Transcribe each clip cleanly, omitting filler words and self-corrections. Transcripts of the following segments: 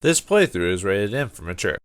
This playthrough is rated M for mature.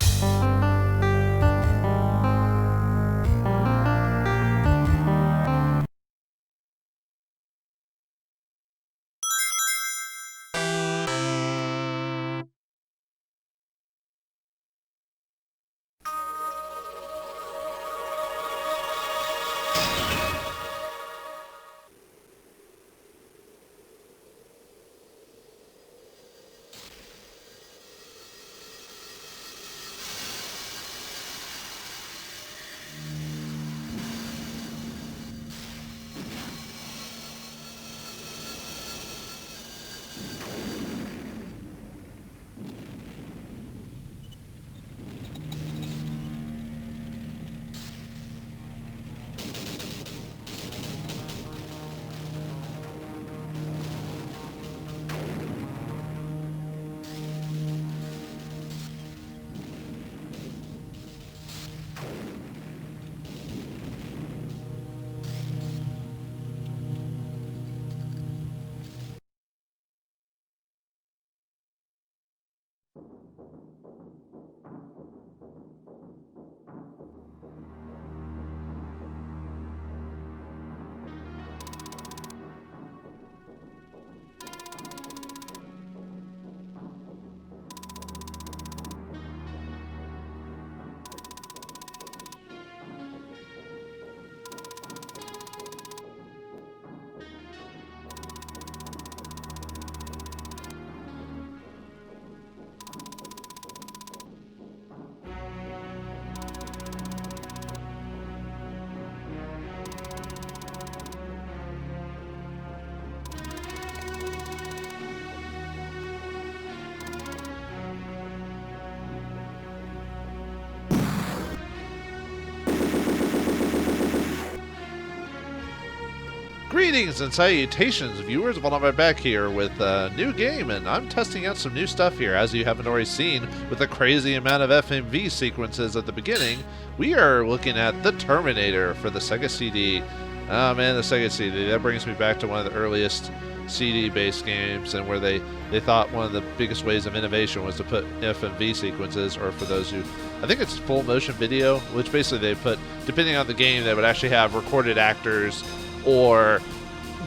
Greetings and salutations, viewers. Vauldemare back here with a new game, and I'm testing out some new stuff here. As you haven't already seen, with the crazy amount of FMV sequences at the beginning, we are looking at the Terminator for the Sega CD. Oh man, the Sega CD. That brings me back to one of the earliest CD-based games, and where they thought one of the biggest ways of innovation was to put FMV sequences, or for those who, I think it's full motion video, which basically they put, depending on the game, they would actually have recorded actors or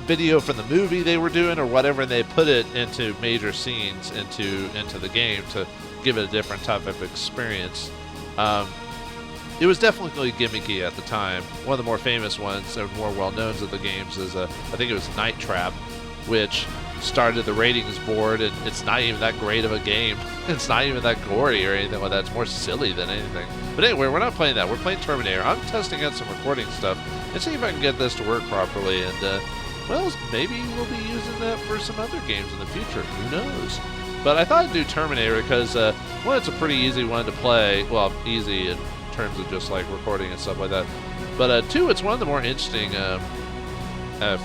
video from the movie they were doing or whatever, and they put it into major scenes into the game to give it a different type of experience. It was definitely gimmicky at the time. One of the more famous ones or more well-known of the games is, I think it was Night Trap, which started the ratings board, and it's not even that great of a game. It's not even that gory or anything like that. It's more silly than anything. But anyway, we're not playing that. We're playing Terminator. I'm testing out some recording stuff and see if I can get this to work properly, and well, maybe we'll be using that for some other games in the future. Who knows? But I thought I'd do Terminator because, one, it's a pretty easy one to play. Well, easy in terms of just like recording and stuff like that. But two, it's one of the more interesting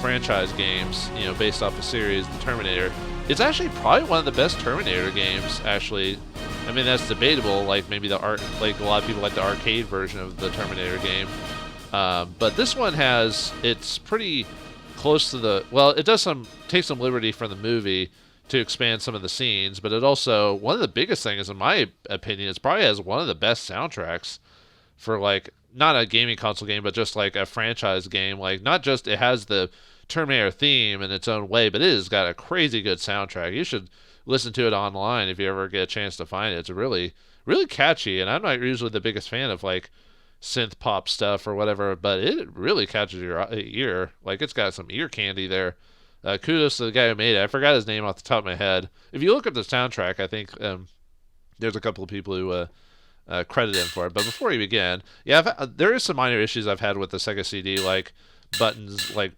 franchise games, you know, based off a series, the Terminator. It's actually probably one of the best Terminator games, actually. I mean, that's debatable, like maybe like a lot of people like the arcade version of the Terminator game. But this one it's pretty close to the, well, it does take some liberty from the movie to expand some of the scenes, but it also, one of the biggest things, in my opinion, it probably has one of the best soundtracks for, like, not a gaming console game, but just like a franchise game. Like, not just, it has the Terminator theme in its own way, but it has got a crazy good soundtrack. You should listen to it online if you ever get a chance to find it. It's really, really catchy, and I'm not usually the biggest fan of, like, synth pop stuff or whatever, but it really catches your ear. Like, it's got some ear candy there. Kudos to the guy who made it. I forgot his name off the top of my head. If you look up the soundtrack, I think there's a couple of people who credit him for it. But before we begin, yeah, there is some minor issues I've had with the Sega CD, like buttons, like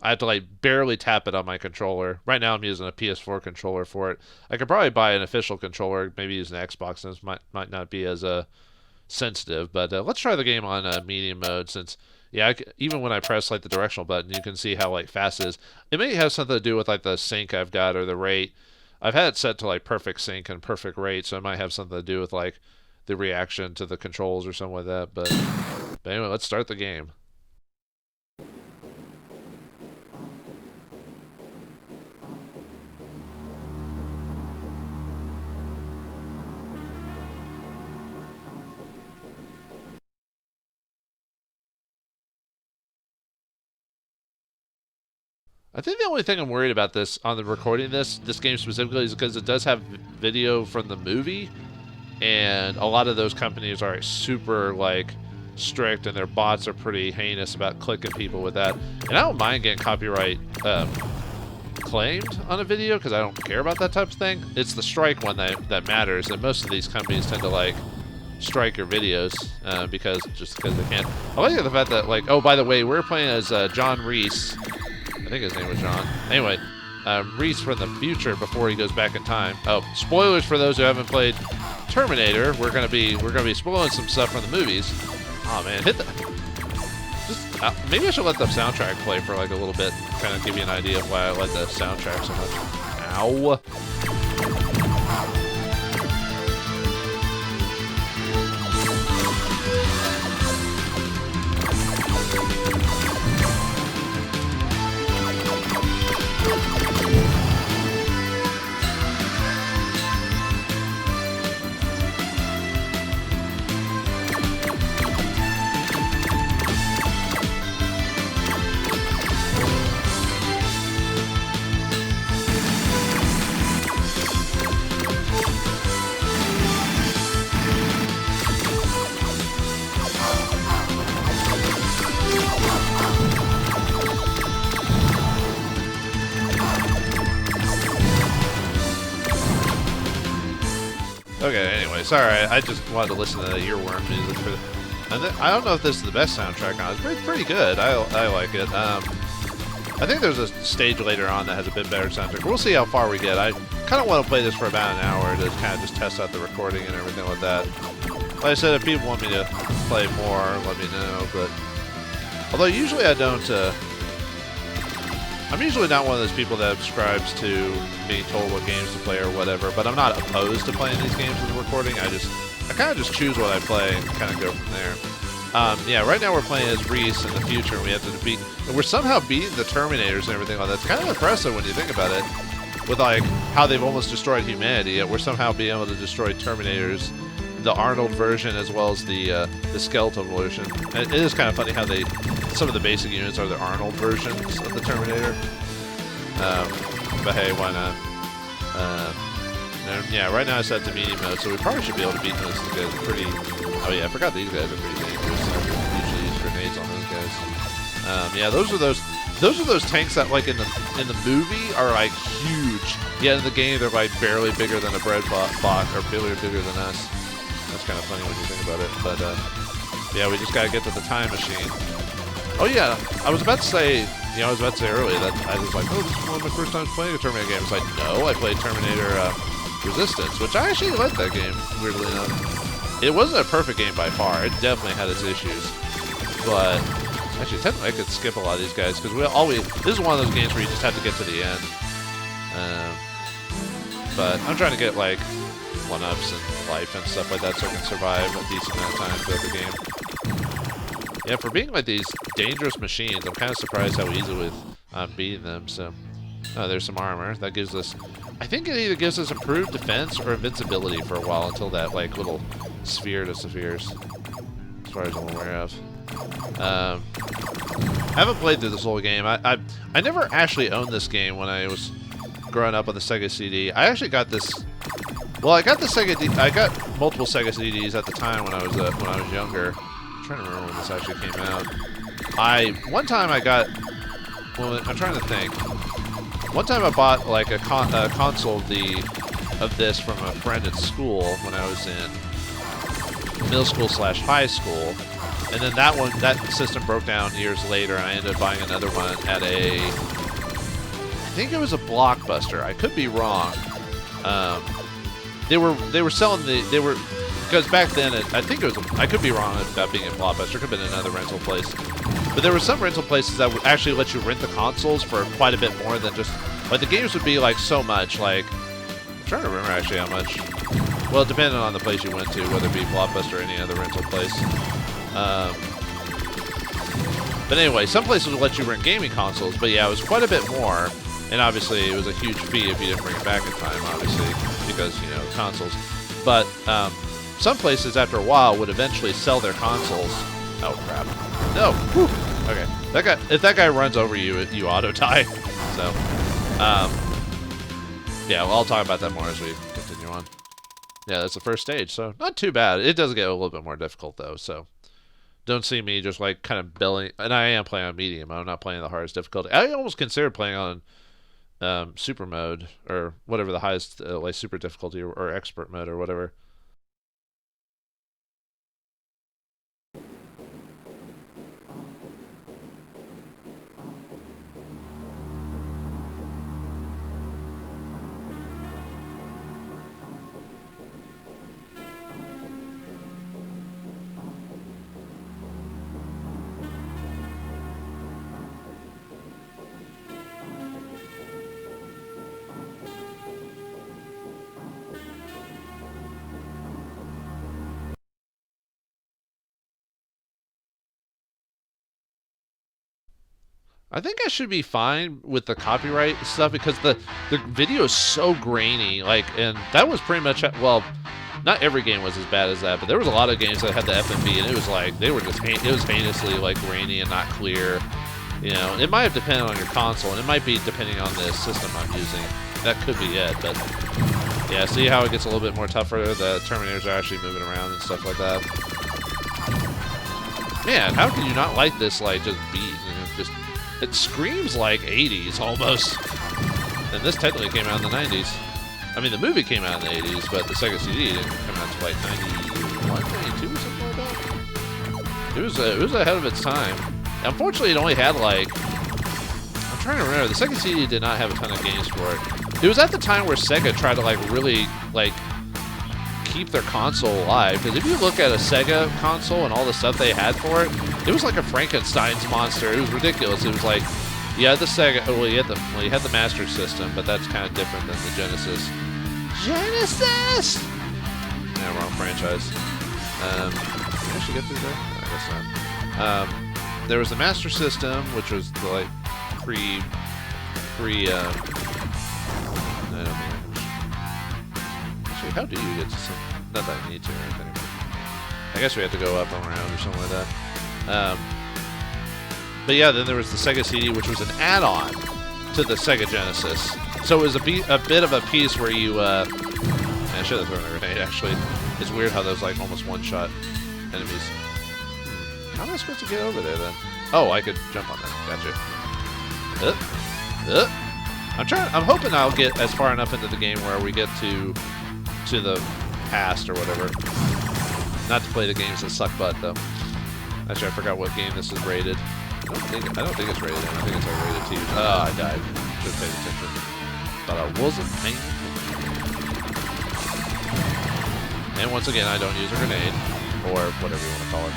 I have to like barely tap it on my controller. Right now I'm using a PS4 controller for it. I could probably buy an official controller, maybe use an Xbox, and this might not be as sensitive. But let's try the game on medium mode, since even when I press like the directional button, you can see how like fast it is. It may have something to do with like the sync I've got or the rate. I've had it set to like perfect sync and perfect rate, so it might have something to do with like the reaction to the controls or something like that. But anyway, let's start the game. I think the only thing I'm worried about this on the recording this game specifically is because it does have video from the movie, and a lot of those companies are super like strict, and their bots are pretty heinous about clicking people with that. And I don't mind getting copyright claimed on a video because I don't care about that type of thing. It's the strike one that matters, and most of these companies tend to like strike your videos because they can. I like the fact that like, oh, by the way, we're playing as John Reese. I think his name was John. Anyway, Reese from the future before he goes back in time. Oh, spoilers for those who haven't played Terminator. We're gonna be spoiling some stuff from the movies. Oh man, hit the. Maybe I should let the soundtrack play for like a little bit, kind of give you an idea of why I like the soundtrack so much. Ow. Okay, anyway, sorry, I just wanted to listen to the earworm music for I don't know if this is the best soundtrack on it. It's pretty good. I like it. I think there's a stage later on that has a bit better soundtrack. We'll see how far we get. I kind of want to play this for about an hour to kind of just test out the recording and everything like that. Like I said, if people want me to play more, let me know. But although usually I don't... I'm usually not one of those people that subscribes to being told what games to play or whatever, but I'm not opposed to playing these games with the recording. I kind of just choose what I play and kind of go from there. Yeah, right now we're playing as Reese in the future, and we have to defeat... And we're somehow beating the Terminators and everything like that. It's kind of impressive when you think about it, with like how they've almost destroyed humanity, yet we're somehow being able to destroy Terminators, the Arnold version as well as the skeletal version. And it is kind of funny how some of the basic units are the Arnold versions of the Terminator. But hey, why not? Yeah, right now it's set to medium mode, so we probably should be able to beat those guys pretty... Oh yeah, I forgot these guys are pretty dangerous. I usually use grenades on those guys. Yeah, those are those tanks that like in the movie are like huge. Yet in the game they're like barely bigger than a bread bot or barely bigger than us. That's kind of funny when you think about it. But yeah, we just gotta get to the time machine. Oh yeah, I was about to say earlier that I was like, oh, this is one of my first times playing a Terminator game. It's like, no, I played Terminator Resistance, which I actually liked that game, weirdly enough. It wasn't a perfect game by far. It definitely had its issues. But actually, technically, I could skip a lot of these guys because this is one of those games where you just have to get to the end. But I'm trying to get like 1-ups and life and stuff like that so I can survive a decent amount of time throughout the game. Yeah, for being like these dangerous machines, I'm kind of surprised how easily I'm beating them. So, oh, there's some armor that gives us. I think it either gives us improved defense or invincibility for a while until that like little sphere disappears. As far as I'm aware of. I haven't played through this whole game. I never actually owned this game when I was growing up on the Sega CD. I actually got this. Well, I got multiple Sega CDs at the time when I was younger. I'm trying to remember when this actually came out. One time I bought like a console of this from a friend at school when I was in middle school / high school, and then that system broke down years later, and I ended up buying another one at I think it was a Blockbuster. I could be wrong. They were selling because back then, I think it was, I could be wrong about being a Blockbuster, it could have been another rental place. But there were some rental places that would actually let you rent the consoles for quite a bit more than just, like the games would be like so much, like, I'm trying to remember actually how much. Well, depending on the place you went to, whether it be Blockbuster or any other rental place. But anyway, some places would let you rent gaming consoles, but yeah, it was quite a bit more. And obviously, it was a huge fee if you didn't bring it back in time, obviously, because, you know, consoles. But, some places, after a while, would eventually sell their consoles. Oh, crap. No! Whew. Okay. If that guy runs over you, you auto die. So, yeah, well, I'll talk about that more as we continue on. Yeah, that's the first stage, so not too bad. It does get a little bit more difficult though, so don't see me just like kind of belling. And I am playing on medium. I'm not playing the hardest difficulty. I almost considered playing on super mode or whatever the highest, like super difficulty or expert mode or whatever. I think I should be fine with the copyright stuff because the video is so grainy. Like, and that was pretty much, well, not every game was as bad as that, but there was a lot of games that had the FMV, and it was like they were just it was heinously like grainy and not clear. You know, it might have depended on your console, and it might be depending on the system I'm using. That could be it, but yeah, see how it gets a little bit more tougher? The Terminators are actually moving around and stuff like that. Man, how can you not like this? Like, just beat, you know, just. It screams like 80s almost. And this technically came out in the 90s. I mean, the movie came out in the 80s, but the Sega CD didn't come out until like 91, 92 or something like that. It was ahead of its time. Unfortunately, it only had like... I'm trying to remember. The Sega CD did not have a ton of games for it. It was at the time where Sega tried to like really like keep their console alive. Because if you look at a Sega console and all the stuff they had for it, it was like a Frankenstein's monster. It was ridiculous. It was like, you had the Sega, well, you had the Master System, but that's kind of different than the Genesis. Genesis! Yeah, wrong franchise. Did I actually get through there? No, I guess not. There was the Master System, which was the, like, I don't know. Actually, how do you get to some, not that I need to or anything. I guess we have to go up and around or something like that. But yeah, then there was the Sega CD, which was an add-on to the Sega Genesis. So it was a bit of a piece where you, I should have thrown a grenade, actually. It's weird how those, like, almost one-shot enemies. How am I supposed to get over there, then? Oh, I could jump on that. Gotcha. I'm hoping I'll get as far enough into the game where we get to the past or whatever. Not to play the games that suck butt, though. Actually, I forgot what game this is rated. I don't think it's rated M. I think it's like rated T. Oh, I died. Should have paid attention. But I wasn't paying attention. And once again, I don't use a grenade. Or whatever you want to call it.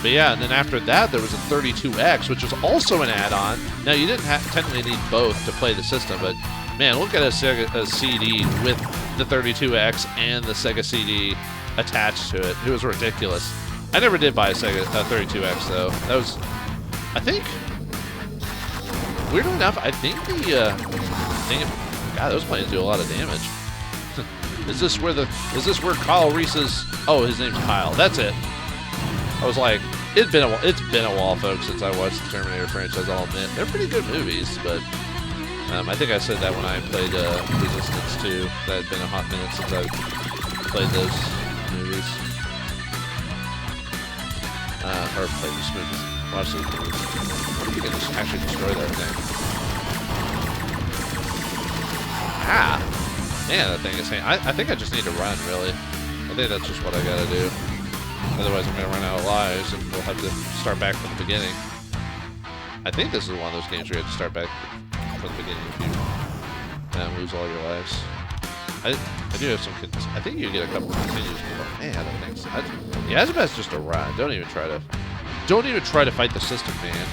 But yeah, and then after that, there was a 32X, which was also an add-on. Now, you didn't technically need both to play the system, but man, look at a CD with the 32X and the Sega CD attached to it. It was ridiculous. I never did buy a Sega 32X though. That was, I think, weirdly enough, I think the God, those planes do a lot of damage. Is this where Kyle Reese's? Oh, his name's Kyle. That's it. I was like, it's been a while, folks, since I watched the Terminator franchise. I'll admit they're pretty good movies, but I think I said that when I played Resistance 2. That had been a hot minute since I played those movies. Or played these movies. Watch those movies. You can just actually destroy that thing. Ah! Man, that thing is saying. I think I just need to run, really. I think that's just what I gotta do. Otherwise, I'm gonna run out of lives, and we'll have to start back from the beginning. I think this is one of those games where you have to start back from the beginning if you lose all your lives. I do have some. I think you get a couple continues. But man, that thing's. Yeah, it's best just to run. Don't even try to fight the system, man.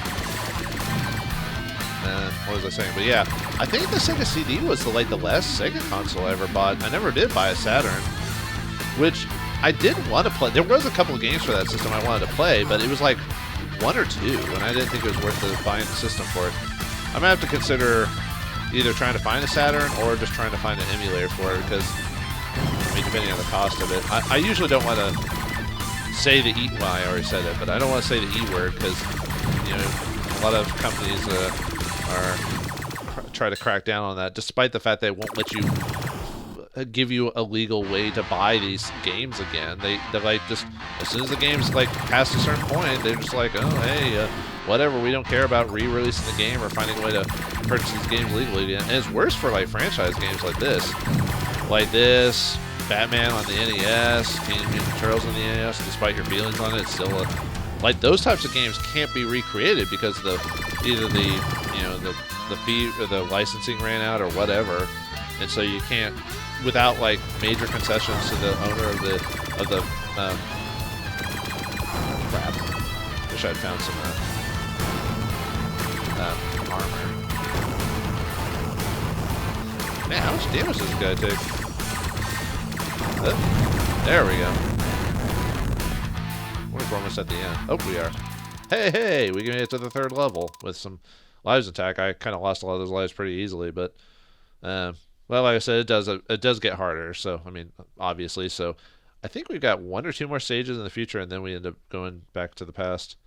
What was I saying? But yeah, I think the Sega CD was the last Sega console I ever bought. I never did buy a Saturn, which I did want to play. There was a couple of games for that system I wanted to play, but it was like one or two, and I didn't think it was worth buying the system for it. I'm gonna have to consider either trying to find a Saturn or just trying to find an emulator for it, because I mean, depending on the cost of it, I usually don't want to say the E. Well, I already said it, but I don't want to say the E word because a lot of companies try to crack down on that, despite the fact they won't let you give you a legal way to buy these games again. They're like, just as soon as the game's like past a certain point, they're just like, oh hey, whatever, we don't care about re-releasing the game or finding a way to purchase these games legally again. And it's worse for like franchise games like this, Batman on the NES, Teenage Mutant Turtles on the NES. Despite your feelings on it, it's still like those types of games can't be recreated because either the fee or the licensing ran out or whatever, and so you can't, without like major concessions to the owner of the crap. Wish I'd found some armor. Man, how much damage does this guy take? There we go. We're almost at the end. Oh, we are. Hey, we can get to the 3rd level with some lives attack. I kind of lost a lot of those lives pretty easily, but well, like I said, it does get harder. So I mean, obviously. So I think we've got 1 or 2 more stages in the future, and then we end up going back to the past.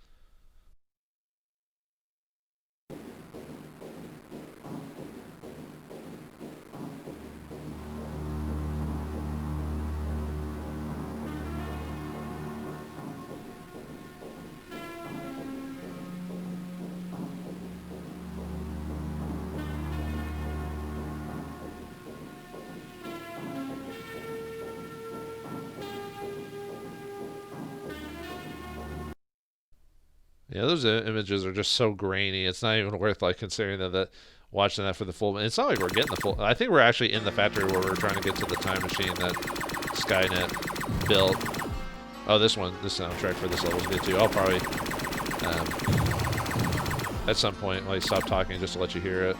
Yeah, those images are just so grainy. It's not even worth like considering that watching that for the full. It's not like we're getting the full. I think we're actually in the factory where we're trying to get to the time machine that Skynet built. Oh, this soundtrack for this level is good too. I'll probably at some point like stop talking just to let you hear it.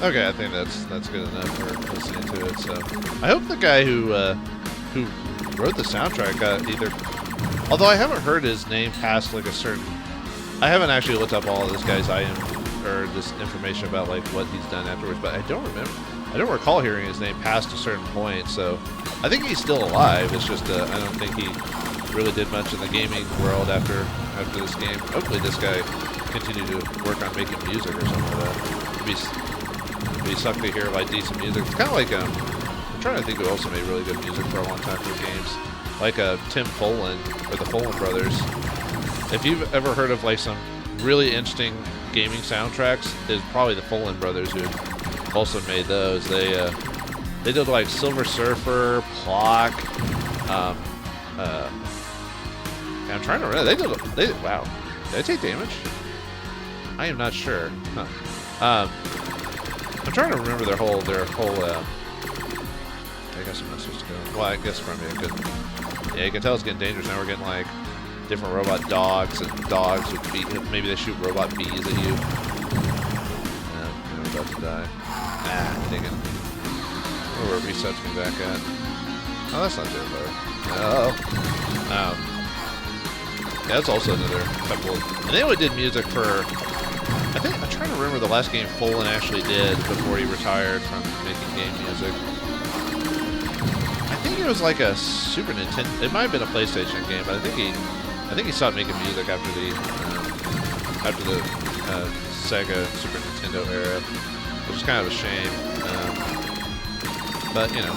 Okay, I think that's good enough for listening to it. So I hope the guy who wrote the soundtrack got either. Although I haven't heard his name past like a certain. I haven't actually looked up all of this guy's item or this information about like what he's done afterwards, but I don't remember. I don't recall hearing his name past a certain point. So I think he's still alive. It's just I don't think he really did much in the gaming world after this game. Hopefully this guy continued to work on making music or something like that. It'd be suck to hear like decent music. It's kind of like I'm trying to think who also made really good music for a long time for games, like Tim Follin or the Follin brothers. If you've ever heard of like some really interesting gaming soundtracks, it's probably the Follin brothers who also made those. They did like Silver Surfer, Plock. I'm trying to remember. Wow. Did I take damage? I am not sure. Huh. I'm trying to remember their whole. I guess I'm not supposed to go. Well, I guess probably I could. Yeah, you can tell it's getting dangerous now. We're getting like different robot dogs and dogs with bees. Maybe they shoot robot bees at you. I'm about to die. Dang it. Where it resets me back at. Oh, that's not too far. No. Yeah, that's also another couple of. And they only did music for. I'm trying to remember the last game Follin actually did before he retired from making game music. it was like a Super Nintendo. It might have been a PlayStation game, but I think he stopped making music after the Sega Super Nintendo era, which is kind of a shame. But you know,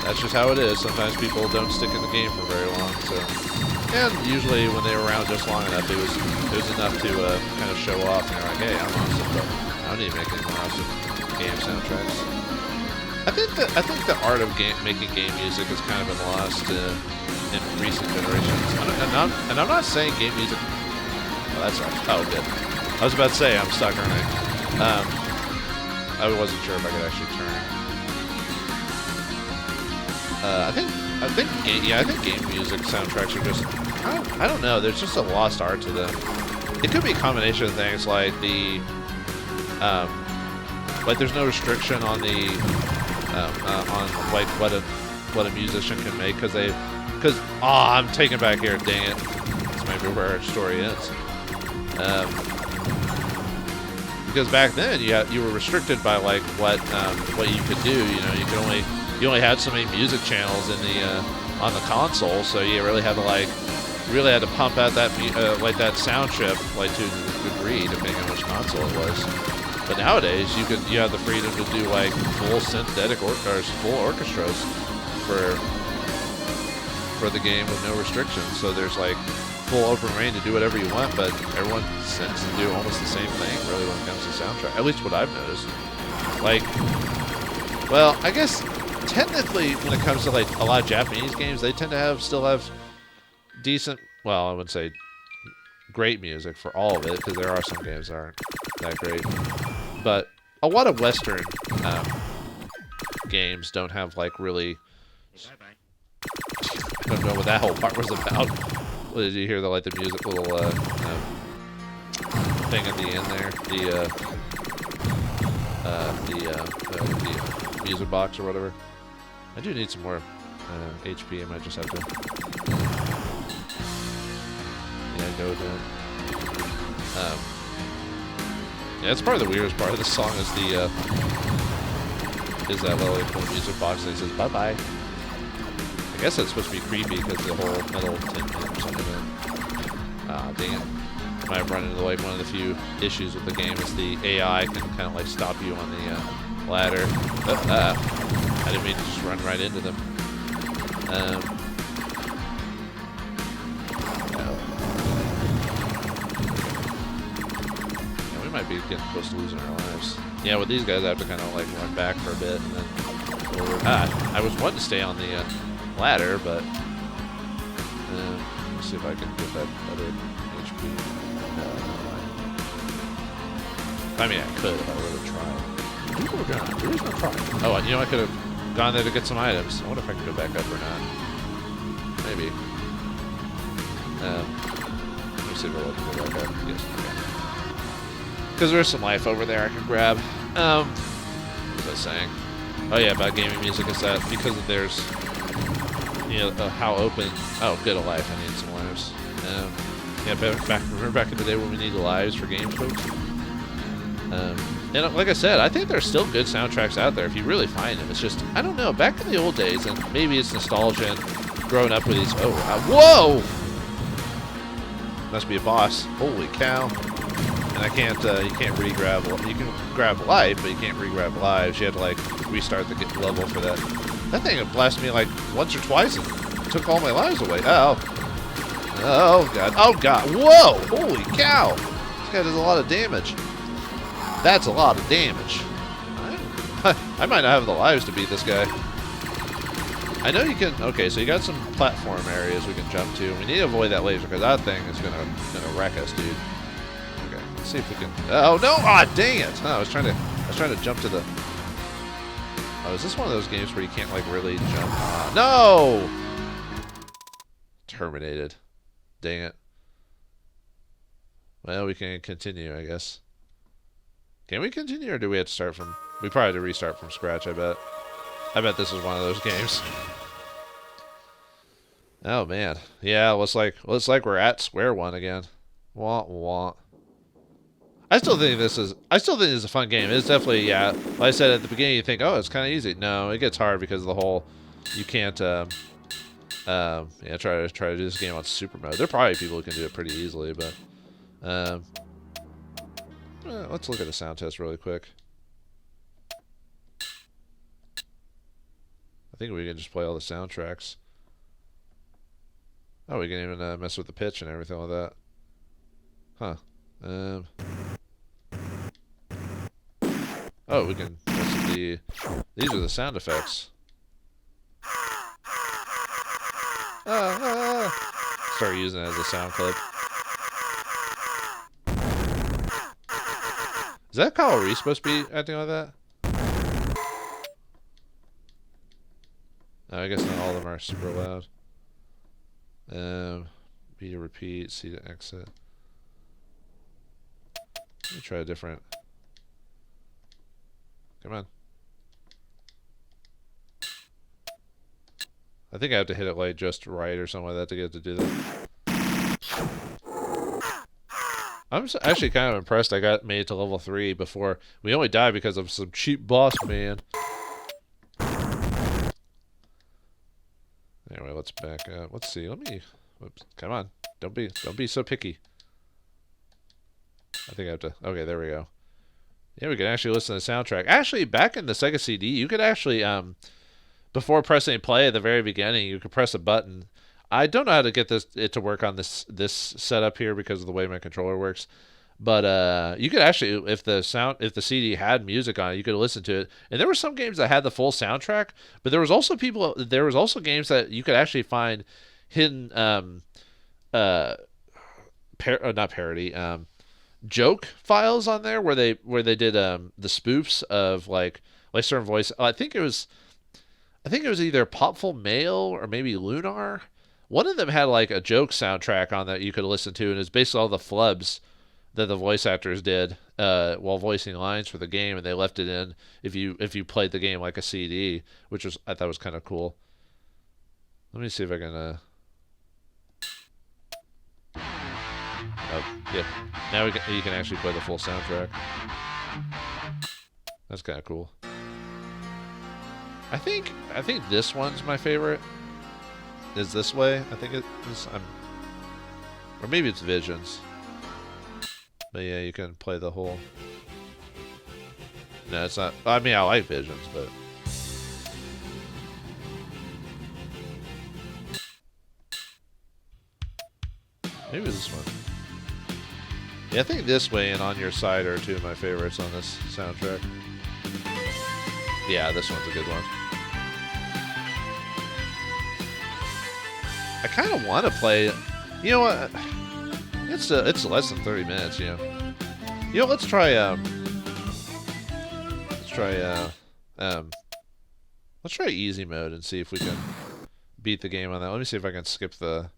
that's just how it is. Sometimes people don't stick in the game for very long. So, and usually when they were around just long enough, it was enough to kind of show off. And they're like, hey, I'm awesome, but I don't need to make any more awesome game soundtracks. I think the art of making game music has kind of been lost in recent generations. And I'm not saying game music. Oh, that's actually, oh good. I was about to say I'm stuck, aren't I? I wasn't sure if I could actually turn. I think game music soundtracks are just, I don't know, there's just a lost art to them. It could be a combination of things like like there's no restriction on the on like what a musician can make because I'm taken back here, dang it. That's maybe where our story ends. Because back then you were restricted by like what you could do. You know, you only had so many music channels in the on the console, so you really had to pump out that like that sound chip like to a degree, depending on which console it was. But nowadays you have the freedom to do like full synthetic full orchestras for the game with no restrictions. So there's like full open reign to do whatever you want, but everyone tends to do almost the same thing really when it comes to soundtrack. At least what I've noticed. Like, well, I guess technically when it comes to like a lot of Japanese games, they tend to still have decent, well, I wouldn't say great music for all of it, because there are some games that aren't that great. But a lot of Western games don't have like really. I don't know what that whole part was about. What did you hear? The music little thing at the end there, the music box or whatever. I do need some more HP. I might just have to. Yeah, go down. Yeah, it's probably the weirdest part of the song is that little cool music box that says bye bye. I guess it's supposed to be creepy because the whole metal tin or something. Ah, dang it. Might have run into like one of the few issues with the game is the AI can kind of like stop you on the ladder. I didn't mean to just run right into them. Yeah, we might be getting close to losing our lives. Yeah, with these guys I have to kind of like run back for a bit and then forward. I was wanting to stay on the ladder, but let's see if I can get that other HP. I mean, I could if I were to try. There is no try. Oh, you know, I could have gone there to get some items. I wonder if I can go back up or not. Maybe. Let me see if I can go back up. Yes, okay. Because there's some life over there I can grab. What was I saying? Oh yeah, about gaming music is that because there's, you know, how open. Oh, good, a life. I need some lives. Yeah, remember back in the day when we needed lives for games, folks? And like I said, I think there's still good soundtracks out there if you really find them. It's just, I don't know, back in the old days, and maybe it's nostalgia and growing up with these. Oh, whoa! Must be a boss. Holy cow! And I can't. You can't re-grab. You can grab life, but you can't re-grab lives. You have to like restart the level for that. That thing blasted me like once or twice and took all my lives away. Oh. Oh god. Oh god. Whoa! Holy cow! This guy does a lot of damage. That's a lot of damage. I might not have the lives to beat this guy. I know you can. Okay, so you got some platform areas we can jump to. We need to avoid that laser because that thing is gonna wreck us, dude. Okay, let's see if we can. Oh no! Ah, dang it! Oh, I was trying to jump to the. Oh, is this one of those games where you can't like really jump? Ah, no! Terminated. Dang it. Well, we can continue, I guess. Can we continue, or do we have to start from... We probably have to restart from scratch, I bet. I bet this is one of those games. Oh, man. Yeah, looks like we're at square one again. Wah, wah. I still think this is a fun game. It's definitely, yeah. Like I said at the beginning, you think, oh, it's kind of easy. No, it gets hard because of the whole you can't yeah, try to do this game on super mode. There are probably people who can do it pretty easily, but let's look at the sound test really quick. I think we can just play all the soundtracks. Oh, we can even mess with the pitch and everything like that. Huh. Oh, we can mess with the... These are the sound effects. Start using it as a sound clip. Is that Kyle Reese supposed to be acting like that? No, I guess not all of them are super loud. B to repeat, C to exit. Let me try a different. Come on. I think I have to hit it like just right or something like that to get it to do that. I'm actually kind of impressed I got made to level 3 before. We only died because of some cheap boss man. Anyway, let's back up. Let's see. Let me. Whoops. Come on. Don't be so picky. I think I have to. Okay, there we go. Yeah, we can actually listen to the soundtrack. Actually, back in the Sega CD, you could actually before pressing play at the very beginning, you could press a button. I don't know how to get it to work on this setup here because of the way my controller works. But you could actually, if the CD had music on it, you could listen to it. And there were some games that had the full soundtrack, but there was also games that you could actually find hidden not parody joke files on there where they did the spoofs of like certain voice. I think it was either Popful Mail or maybe Lunar. One of them had like a joke soundtrack on that you could listen to, and it's basically all the flubs that the voice actors did while voicing lines for the game, and they left it in if you played the game like a CD, which I thought was kind of cool. Let me see if I can. Oh, yeah. Now you can actually play the full soundtrack. That's kind of cool. I think this one's my favorite. Is this way? I think it is. Or maybe it's Visions. But yeah, you can play the whole. No, it's not. I mean, I like Visions, but. Maybe this one. Yeah, I think This Way and On Your Side are two of my favorites on this soundtrack. Yeah, this one's a good one. I kind of want to play. You know what? It's less than 30 minutes. You know. Let's try easy mode and see if we can beat the game on that. Let me see if I can skip the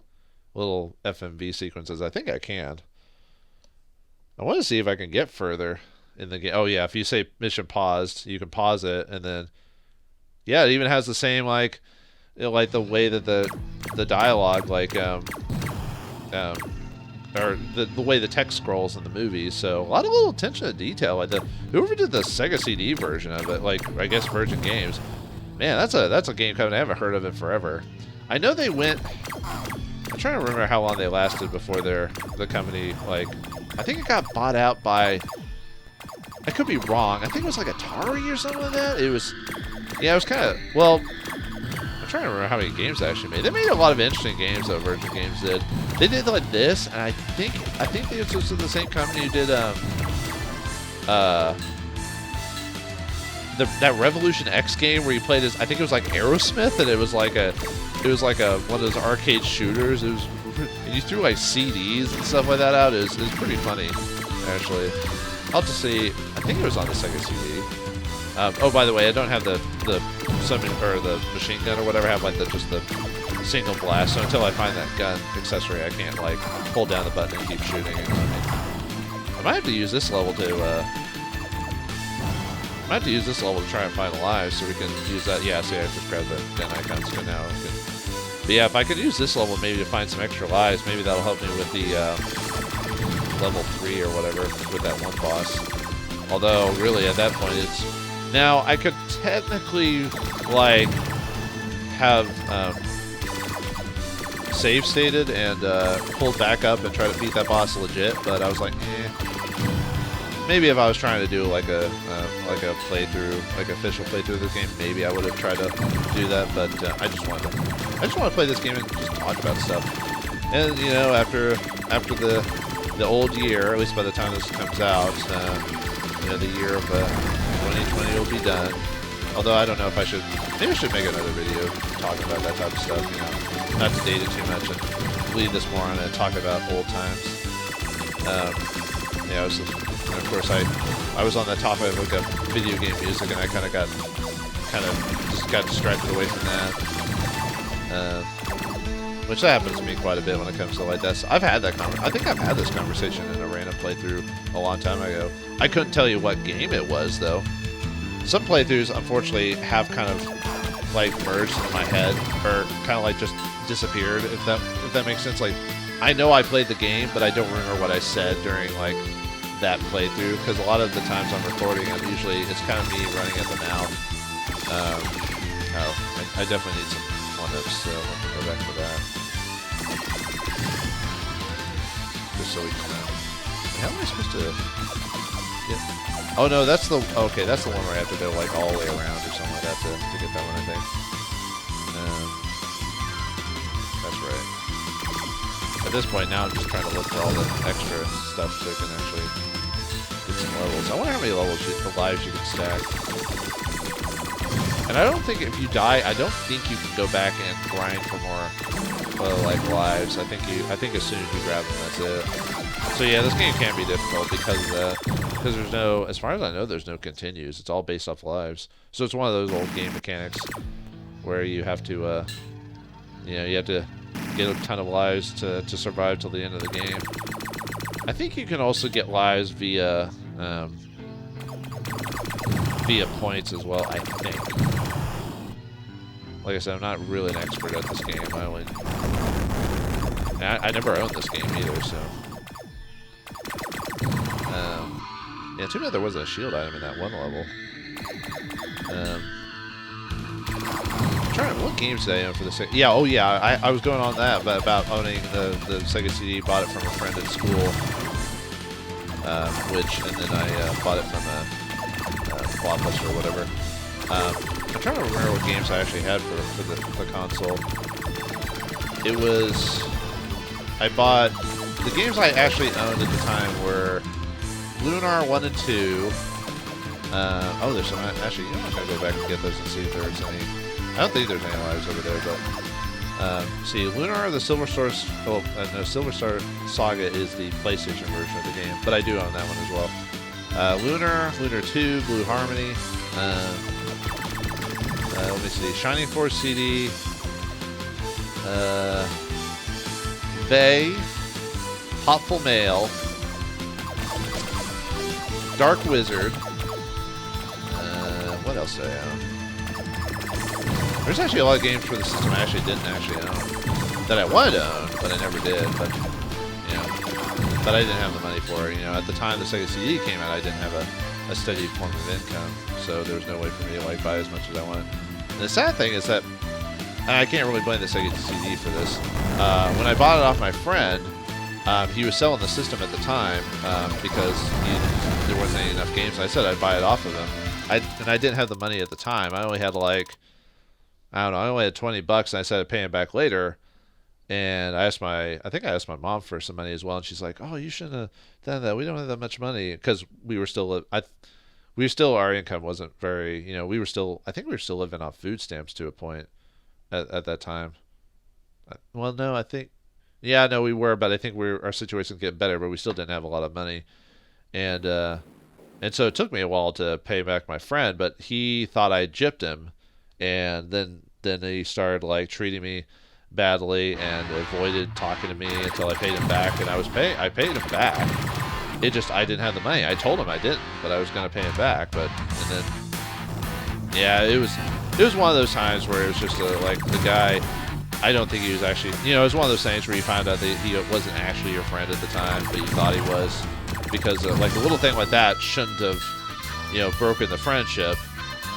little FMV sequences. I think I can. I want to see if I can get further in the game. Oh yeah, if you say mission paused, you can pause it, and then yeah, it even has the same like the way that the dialogue or the way the text scrolls in the movie. So a lot of little attention to detail. Like whoever did the Sega CD version of it, like I guess Virgin Games, man, that's a game company I haven't heard of it forever. I know they went. I'm trying to remember how long they lasted before the company like. I think it got bought out by. I could be wrong. I think it was like Atari or something like that. It was. Yeah, it was kind of. Well, I'm trying to remember how many games they actually made. They made a lot of interesting games though. Virgin Games did. They did like this, and I think this was the same company who did that Revolution X game where you played as I think it was like Aerosmith, and it was like one of those arcade shooters. It was. And you threw like CDs and stuff like that out. It was pretty funny, actually. I'll have to see. I think it was on the Sega CD. Oh, by the way, I don't have the machine gun or whatever. I have like just the single blast. So until I find that gun accessory, I can't like hold down the button and keep shooting. I might have to use this level to. Try and find lives, so we can use that. Yeah, see, I just grabbed the gun icons for now. But yeah, if I could use this level maybe to find some extra lives, maybe that'll help me with the level 3 or whatever with that one boss. Although, really, at that point, it's... Now, I could technically, like... have save stated and pulled back up and try to beat that boss legit, but I was like, maybe if I was trying to do like a playthrough, like official playthrough of this game, maybe I would have tried to do that. But I just want to play this game and just talk about stuff. And you know, after the old year, or at least by the time this comes out, you know, the year of 2020 will be done. Although I don't know if I should. Maybe I should make another video talking about that type of stuff. You know, not to date it too much and leave this more on and talk about old times. Yeah, and of course I was on that topic of like a video game music, and I kind of just got distracted away from that. Which that happens to me quite a bit when it comes to like that. I've had that I think I've had this conversation in a random playthrough a long time ago. I couldn't tell you what game it was though. Some playthroughs, unfortunately, have kind of like merged in my head, or kind of like just disappeared. If that makes sense. Like, I know I played the game, but I don't remember what I said during like that playthrough, because a lot of the times I'm recording, it's kind of me running at the mouth. I definitely need some one-ups, so let me go back to that. Just so we can. How am I supposed to? Yeah. Oh no, that's the that's the one where I have to go like all the way around or something like that to get that one, I think. That's right. At this point now, I'm just trying to look for all the extra stuff so I can actually get some levels. I wonder how many lives you can stack. And I don't think if you die, I don't think you can go back and grind for more like lives. I think as soon as you grab them, that's it. So yeah, this game can be difficult because of that. Because there's no, as far as I know, there's no continues. It's all based off lives. So it's one of those old game mechanics where you have to, you know, you have to get a ton of lives to survive till the end of the game. I think you can also get lives via points as well, I think. Like I said, I'm not really an expert at this game. I never owned this game either, so. Yeah, too bad there wasn't a shield item in that one level. I'm trying to, what games did I own for the Sega? Yeah, oh yeah, I was going on that, but about owning the Sega CD. Bought it from a friend at school, and then I bought it from a Blockbuster or whatever. I'm trying to remember what games I actually had for the console. It was, I bought, the games I actually owned at the time were Lunar 1 and 2. Oh, there's some, actually, you know, I'm going to go back and get those and see if there's any. I don't think there's any lives over there, but see, Lunar, the Silver Star, no, Silver Star Saga is the PlayStation version of the game, but I do own that one as well. Lunar 2, Blue Harmony, let me see, Shining Force CD, Bay, Hopful Mail, Dark Wizard, what else do I own? There's actually a lot of games for the system I actually didn't own, that I wanted to own, but I never did, but, you know, but I didn't have the money for it. You know, at the time the Sega CD came out, I didn't have a steady form of income, so there was no way for me to, like, buy as much as I wanted. And the sad thing is that, and I can't really blame the Sega CD for this, when I bought it off my friend, he was selling the system at the time, because there wasn't enough games. I said I'd buy it off of him. And I didn't have the money at the time. I only had like, I don't know, I only had $20, and I said I'd pay him back later. And I think I asked my mom for some money as well, and she's like, "Oh, you shouldn't have done that. We don't have that much money," because we were still, our income wasn't very, you know, I think we were still living off food stamps to a point at that time. Well, no, I think, yeah, no, we were, but I think our situation was getting better, but we still didn't have a lot of money, and so it took me a while to pay back my friend, but he thought I gypped him, and then he started like treating me badly and avoided talking to me until I paid him back, and I paid him back. It just, I didn't have the money. I told him I didn't, but I was going to pay him back, and then, yeah, it was one of those times where it was just like the guy, I don't think he was actually, you know, it was one of those things where you found out that he wasn't actually your friend at the time, but you thought he was, because like a little thing like that shouldn't have, you know, broken the friendship,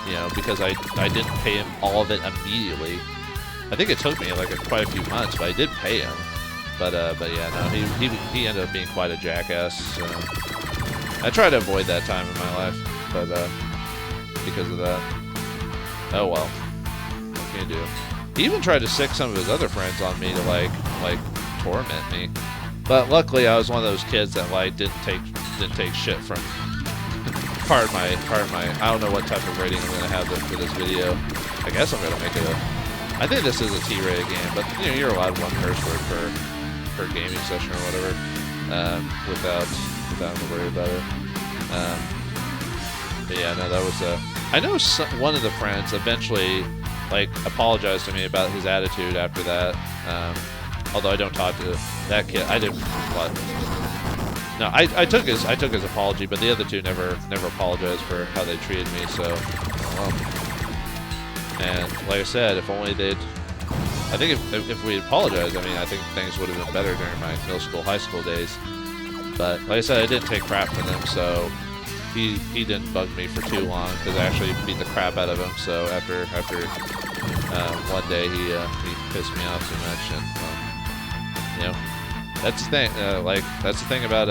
you know, because I didn't pay him all of it immediately. I think it took me like quite a few months, but I did pay him. But yeah, no, he ended up being quite a jackass. So I try to avoid that time in my life, but because of that. Oh well, what can you do? He even tried to sick some of his other friends on me to like torment me. But luckily, I was one of those kids that like didn't take shit from part of my. I don't know what type of rating I'm gonna have for this video. I guess I'm gonna make it a. I think this is a T-rated game, but you know, you're allowed one curse word per gaming session or whatever, without having to worry about it. But yeah, no, that was I know one of the friends eventually like apologized to me about his attitude after that. Although I don't talk to that kid. I didn't. What? No, I took his apology, but the other two never apologized for how they treated me. So, well. And like I said, if only they'd. I think if we apologized, I mean, I think things would have been better during my middle school, high school days. But like I said, I didn't take crap from them, so he didn't bug me for too long because I actually beat the crap out of him. So after one day he pissed me off too much, and you know, that's the thing. That's the thing about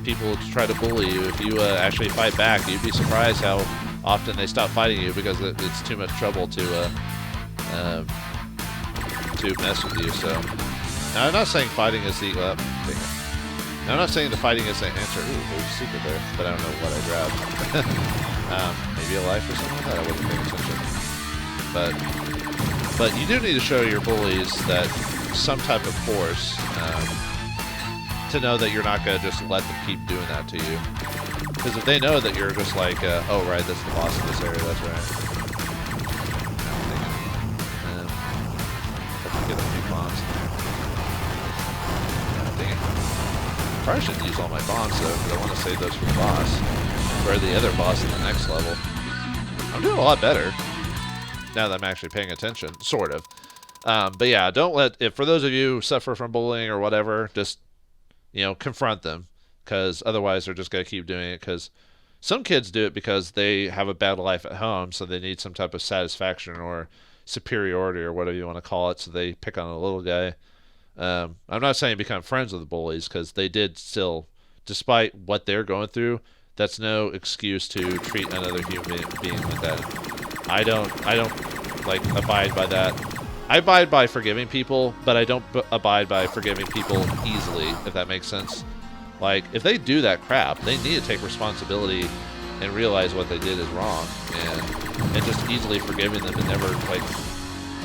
people who try to bully you. If you actually fight back, you'd be surprised how often they stop fighting you because it's too much trouble to mess with you. So now I'm not saying fighting is the now, I'm not saying the fighting is the answer. Ooh, there's a secret there, but I don't know what I grabbed. Maybe a life or something like that. I wasn't paying attention. But you do need to show your bullies that some type of force to know that you're not going to just let them keep doing that to you. Because if they know that you're just like, oh right, that's the boss in this area, that's right. Get a few bombs in there. Dang it. Probably shouldn't use all my bombs though, because I want to save those for the boss. For the other boss in the next level. I'm doing a lot better now that I'm actually paying attention, sort of. But yeah, don't let, for those of you who suffer from bullying or whatever, just, you know, confront them, because otherwise they're just going to keep doing it, because some kids do it because they have a bad life at home, so they need some type of satisfaction or superiority or whatever you want to call it, so they pick on a little guy. I'm not saying become friends with the bullies, because they did still, despite what they're going through, that's no excuse to treat another human being like that. I don't like abide by that. I abide by forgiving people, but I don't abide by forgiving people easily, if that makes sense. Like, if they do that crap, they need to take responsibility and realize what they did is wrong, and just easily forgiving them and never, like,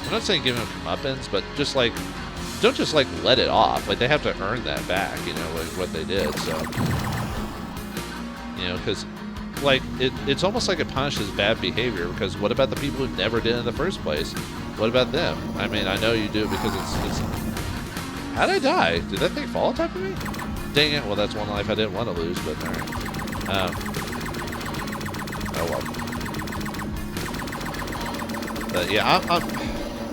I'm not saying giving them comeuppance, but just like, don't just like let it off. Like, they have to earn that back, you know, like what they did. So, you know, because like it's almost like it punishes bad behavior, because what about the people who never did it in the first place? What about them? I mean, I know you do it because it's how'd I die? Did that thing fall on top of me? Dang it. Well, that's one life I didn't want to lose, but alright. Oh well. But yeah,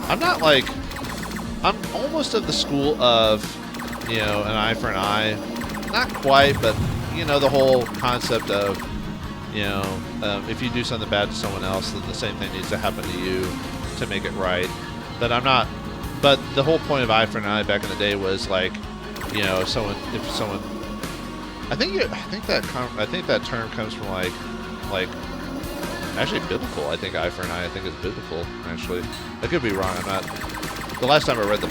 I'm not like, I'm almost of the school of, you know, an eye for an eye. Not quite, but you know, the whole concept of, you know, if you do something bad to someone else, then the same thing needs to happen to you to make it right. But I'm not. But the whole point of eye for an eye back in the day was like, you know, if someone, I think that term comes from like actually biblical. I think eye for an eye, I think is biblical. Actually, I could be wrong. I'm not. The last time I read the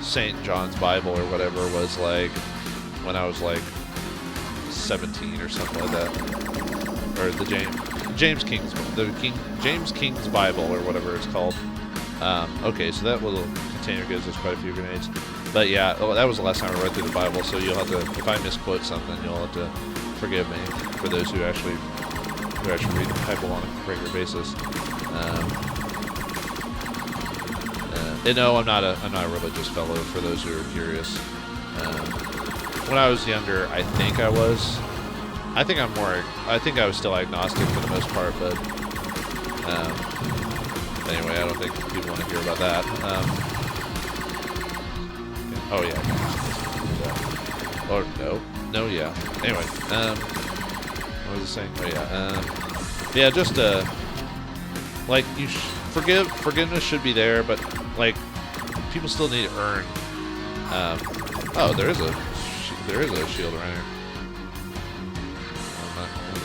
St. John's Bible or whatever was like when I was like 17 or something like that, or the James King's Bible or whatever it's called. Okay, so that little container gives us quite a few grenades. But yeah, that was the last time I read through the Bible, so you'll have to, if I misquote something, you'll have to forgive me, for those who actually read the Bible on a regular basis. And no, I'm not a religious fellow, for those who are curious. When I was younger, I think I was still agnostic for the most part, but anyway, I don't think people want to hear about that. Oh yeah. Or no, yeah. Anyway, what was I saying? Oh yeah, yeah. Just like forgiveness should be there, but like people still need to earn. Oh, there is a shield right here.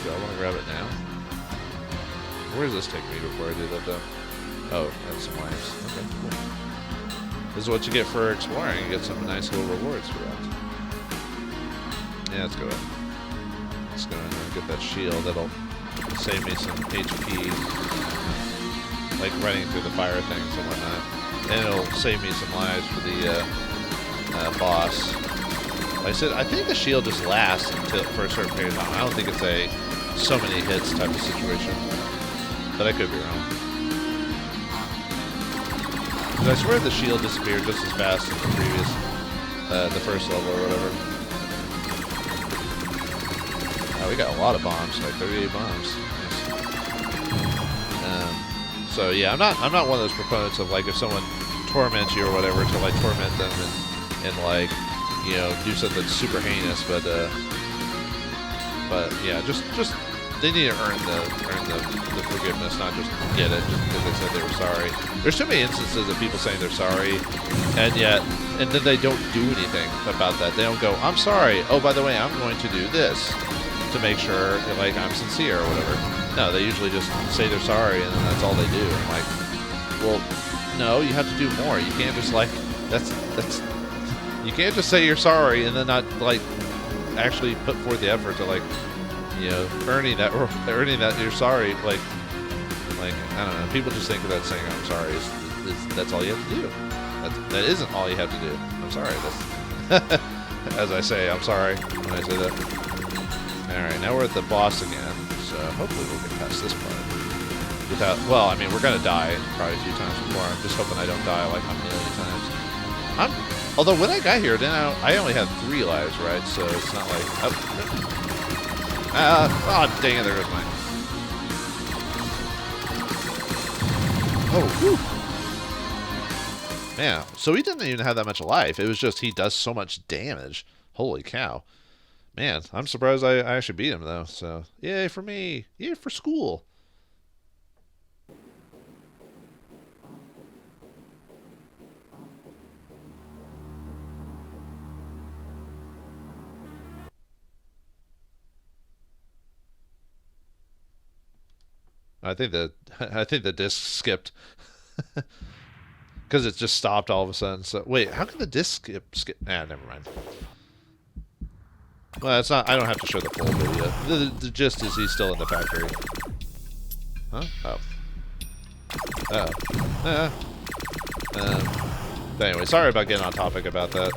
I want to grab it now. Where does this take me before I do that though? Oh, that's some lives. Okay, cool. This is what you get for exploring. You get some nice little rewards for that. Yeah, let's go in. Let's go in and get that shield. That'll save me some HP, like running through the fire things and whatnot. And it'll save me some lives for the boss. Like I said, I think the shield just lasts for a certain period of time. I don't think it's a so many hits type of situation. But I could be wrong. But I swear the shield disappeared just as fast as the previous, the first level or whatever. Oh, we got a lot of bombs, like 38 bombs. Nice. So yeah, I'm not one of those proponents of like if someone torments you or whatever to like torment them and like, you know, do something super heinous, but yeah, just they need to earn the forgiveness, not just get it just because they said they were sorry. There's too many instances of people saying they're sorry, and then they don't do anything about that. They don't go, I'm sorry. Oh, by the way, I'm going to do this to make sure that, like, I'm sincere or whatever. No, they usually just say they're sorry, and then that's all they do. I'm like, well, no, you have to do more. You can't just like you can't just say you're sorry and then not like actually put forth the effort to like, you know, earning that you're sorry. Like I don't know. People just think that saying I'm sorry is that's all you have to do. That isn't all you have to do. I'm sorry. That's as I say, I'm sorry when I say that. All right, now we're at the boss again. So hopefully we'll get past this part without. Well, I mean, we're gonna die probably a few times before. I'm just hoping I don't die like a million times. Although when I got here, then I only had 3 lives, right? So it's not like. Oh, dang it! There goes mine. Oh, whew. Man, so he didn't even have that much life. It was just he does so much damage. Holy cow. Man, I'm surprised I actually beat him, though. So, yay for me. Yay for school. I think the disc skipped. Because it just stopped all of a sudden. So wait, how can the disc skip? Ah, never mind. Well, it's not. I don't have to show the full video. The gist is he's still in the factory. Huh? Oh. But anyway, sorry about getting on topic about that.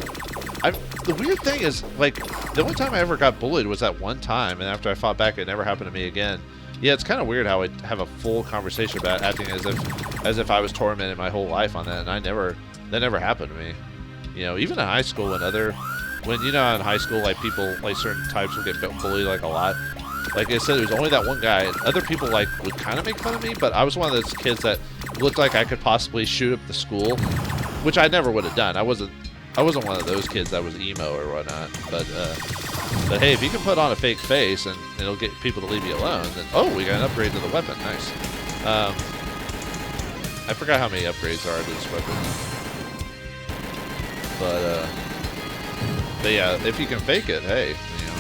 The weird thing is, like, the only time I ever got bullied was that one time, and after I fought back, it never happened to me again. Yeah, it's kind of weird how I have a full conversation about acting as if I was tormented my whole life on that, and that never happened to me. You know, even in high school, when you know in high school, like people, like certain types would get bullied like a lot. Like I said, there was only that one guy. Other people like would kind of make fun of me, but I was one of those kids that looked like I could possibly shoot up the school, which I never would have done. I wasn't one of those kids that was emo or whatnot. But hey, if you can put on a fake face and it'll get people to leave you alone, then oh, we got an upgrade to the weapon. Nice. I forgot how many upgrades are to this weapon. But yeah, if you can fake it, hey, you know,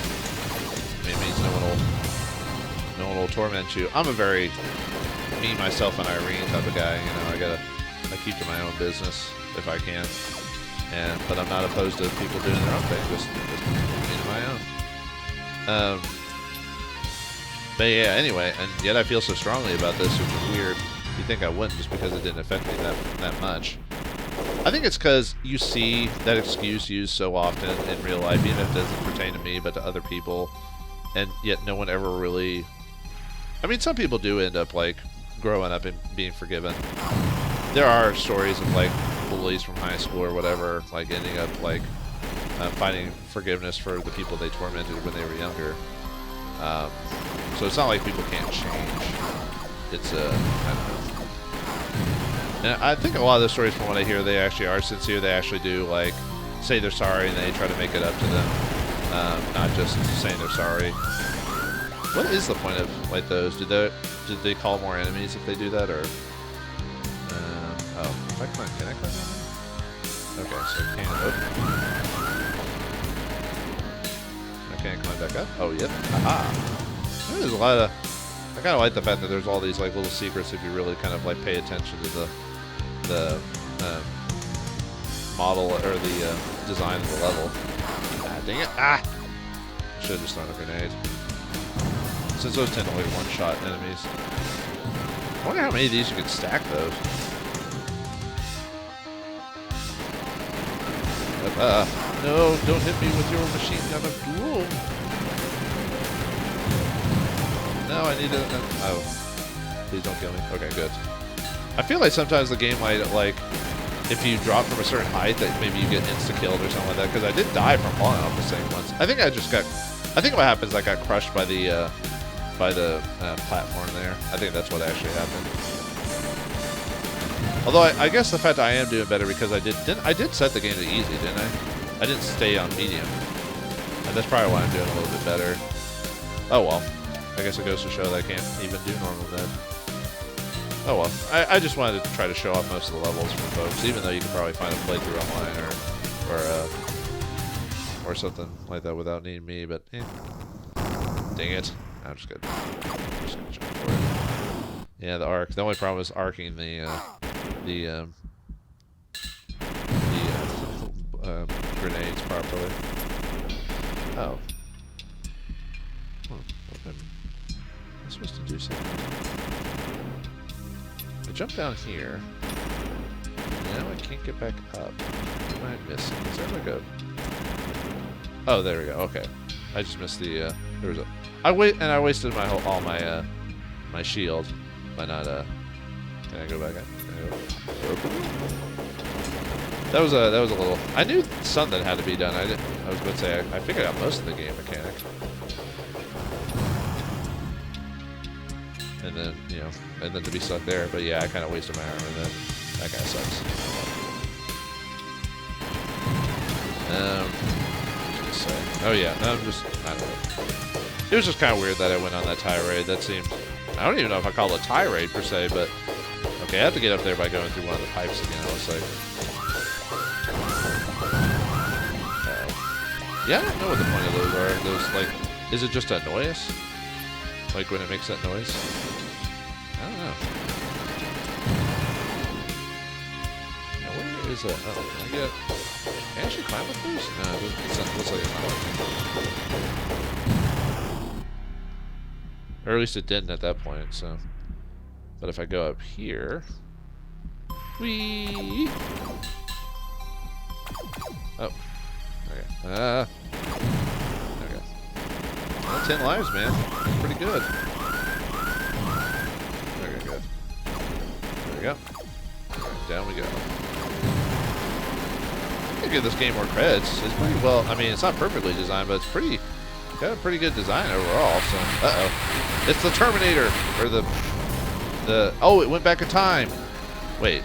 it means no one will torment you. I'm a very me, myself, and Irene type of guy. You know, I keep to my own business if I can. But I'm not opposed to people doing their own thing, just me to my own. But yeah, anyway, and yet I feel so strongly about this, which is weird. You'd think I wouldn't just because it didn't affect me that much. I think it's because you see that excuse used so often in real life, even if it doesn't pertain to me, but to other people, and yet no one ever really... I mean, some people do end up, like, growing up and being forgiven. There are stories of, like, bullies from high school or whatever, like, ending up, like, finding forgiveness for the people they tormented when they were younger. So it's not like people can't change. It's, I don't know. And I think a lot of the stories from what I hear, they actually are sincere. They actually do, like, say they're sorry and they try to make it up to them. Not just saying they're sorry. What is the point of, like, those? Did they call more enemies if they do that, or? Oh, if I climb, can I climb down there? Okay, so I can't. Oh. I can't climb back up? Oh, yep. Aha! There's a lot of... I kind of like the fact that there's all these like little secrets if you really kind of like pay attention to the model or the design of the level. Ah, dang it! Ah! I should have just thrown a grenade. Since those tend to like one-shot enemies. I wonder how many of these you could stack those. No, don't hit me with your machine gun of doom. No, I need to... oh. Please don't kill me. Okay, good. I feel like sometimes the game might, like, if you drop from a certain height, that maybe you get insta-killed or something like that, because I did die from falling off the same once. I think I just got... I think what happens is I got crushed by the platform there. I think that's what actually happened. Although I guess the fact that I am doing better because I did set the game to easy, didn't I? I didn't stay on medium. And that's probably why I'm doing a little bit better. Oh well. I guess it goes to show that I can't even do normal then. Oh well. I just wanted to try to show off most of the levels for folks, even though you could probably find a playthrough online or something like that without needing me, but eh. Dang it. I'm just gonna jump for it. Yeah, the arc. The only problem is arcing the grenades properly. Oh. I'm supposed to do something. I jump down here. Now I can't get back up. What am I missing? Is there like a... oh, there we go. Okay. I just missed the, there was a... I wasted all my, my shield by not, can I go back up? That was a little... I knew something had to be done. I was going to say, I figured out most of the game mechanic. And then, you know, and then to be stuck there. But yeah, I kind of wasted my armor, and then that kind of sucks. What was I gonna say? Oh yeah, no, I don't know. It was just kind of weird that I went on that tirade. That seemed... I don't even know if I call it a tirade per se, but... okay, I have to get up there by going through one of the pipes again, it looks like. Yeah, I don't know what the point of those are. Those, like... is it just annoy us? Like when it makes that noise? I don't know. Now where is that? Oh, can I get... can I actually climb up those? No, it looks like it's not working. Or at least it didn't at that point, so... but if I go up here... whee! Oh. Okay. There we go. Well, 10 lives, man. That's pretty good. Okay, good. There we go. Down we go. I'm gonna give this game more credits. It's pretty well... I mean, it's not perfectly designed, but it's pretty... got a pretty good design overall, so... uh-oh. It's the Terminator! Or the... oh, it went back in time! Wait.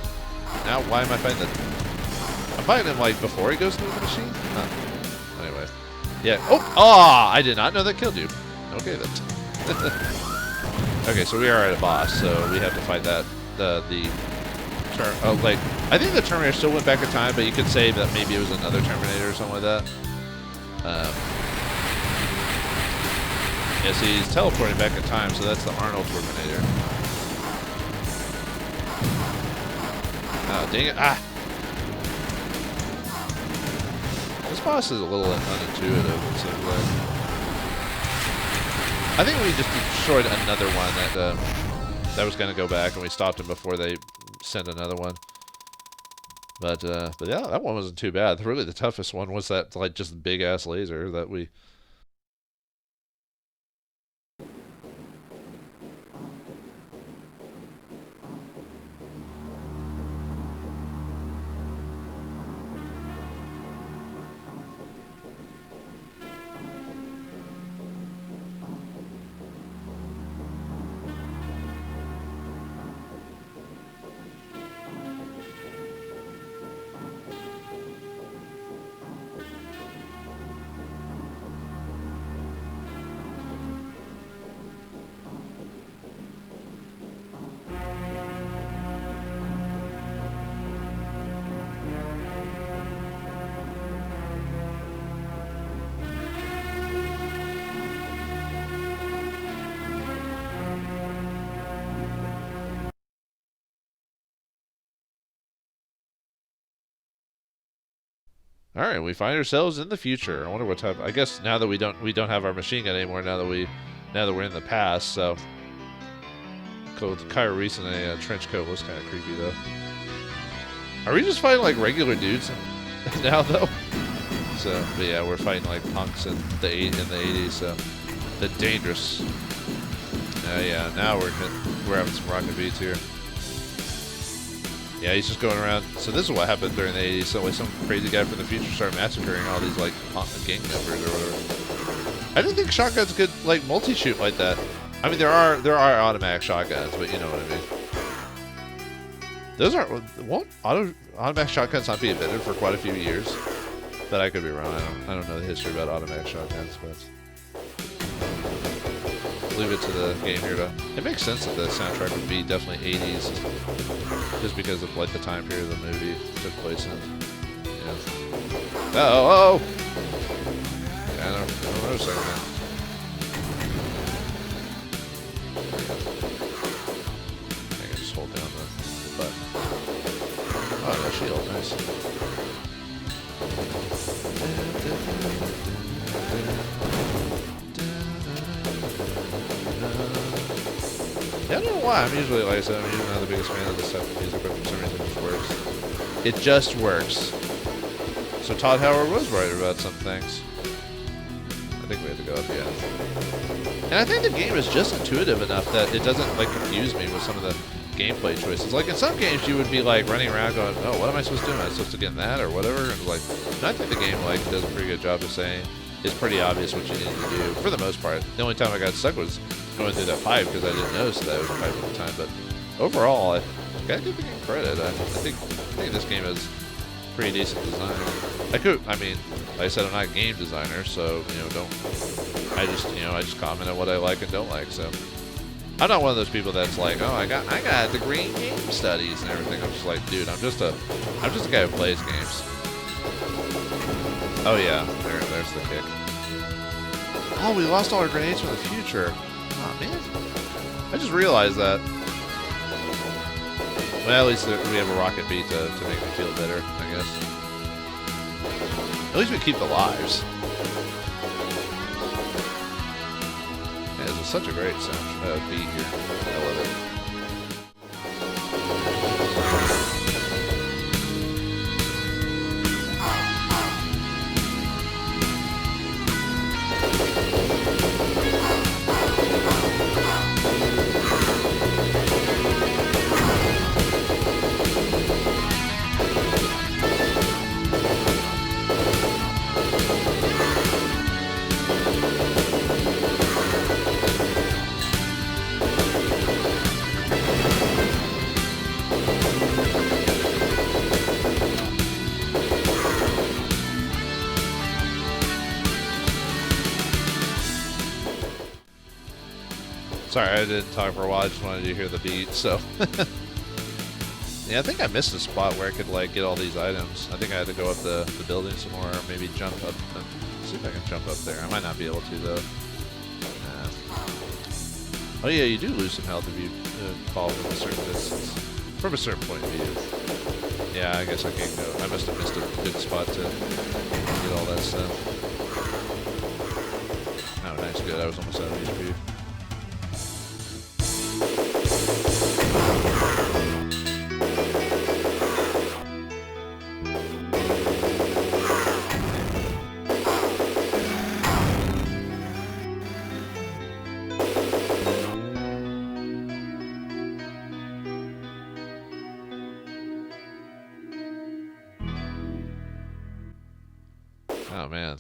Now, why am I fighting the... I'm fighting him, like, before he goes through the machine? Huh. Anyway. Yeah. Oh! Ah! I did not know that killed you. Okay, then. Okay, so we are at a boss, so we have to fight that... like... I think the Terminator still went back in time, but you could say that maybe it was another Terminator or something like that. Yeah, see, he's teleporting back in time, so that's the Arnold Terminator. Oh, dang it. Ah! This boss is a little unintuitive, it seems like. I think we just destroyed another one that was going to go back, and we stopped him before they sent another one. But yeah, that one wasn't too bad. Really, the toughest one was that, like, just big-ass laser that we... All right, we find ourselves in the future. I wonder what type. I guess now that we don't have our machine gun anymore. Now that we're in the past. So, with Kyle Reese in a trench coat looks kind of creepy though. Are we just fighting like regular dudes now though? So, but yeah, we're fighting like punks in the 80s. So, the dangerous. Yeah, now we're having some rockin' beats here. Yeah, he's just going around. So this is what happened during the 80s. So like some crazy guy from the future started massacring all these like gang members or whatever. I didn't think shotguns could like multi-shoot like that. I mean, there are automatic shotguns, but you know what I mean. Won't automatic shotguns not be invented for quite a few years? But I could be wrong. I don't know the history about automatic shotguns, but leave it to the game here to. It makes sense that the soundtrack would be definitely 80s, just because of like the time period the movie took place in. Yeah. Oh! Yeah, I don't know a second, man. I can just hold down the button. Oh, no shield, nice. Yeah, I don't know why. I'm usually, like I said, I'm usually not the biggest fan of this type of music, but for some reason it just works. It just works. So Todd Howard was right about some things. I think we have to go up, yeah. And I think the game is just intuitive enough that it doesn't, like, confuse me with some of the gameplay choices. Like, in some games, you would be, like, running around going, oh, what am I supposed to do? Am I supposed to get in that or whatever? And, like, I think the game, like, does a pretty good job of saying it's pretty obvious what you need to do, for the most part. The only time I got stuck was going through that pipe because I didn't notice that it was a pipe at the time. But overall, I gotta give the game credit. I think this game is pretty decent design. I mean, like I said, I'm not a game designer, so I just comment on what I like and don't like. So I'm not one of those people that's like, oh, I got a degree in game studies and everything. I'm just like, dude, I'm just a guy who plays games. Oh yeah, there's the kick. Oh, we lost all our grenades from the future. Oh man, I just realized that. Well, at least we have a rocket beat to make me feel better, I guess. At least we keep the lives. Yeah, this is such a great sound beat here. I love it. Sorry, I didn't talk for a while. I just wanted to hear the beat. So, yeah, I think I missed a spot where I could like get all these items. I think I had to go up the building some more, or maybe jump up. See if I can jump up there. I might not be able to though. Oh yeah, you do lose some health if you fall from a certain distance, from a certain point of view. Yeah, I guess I can't go. I must have missed a good spot to get all that stuff. Oh, nice, good. I was almost out of HP. Oh man.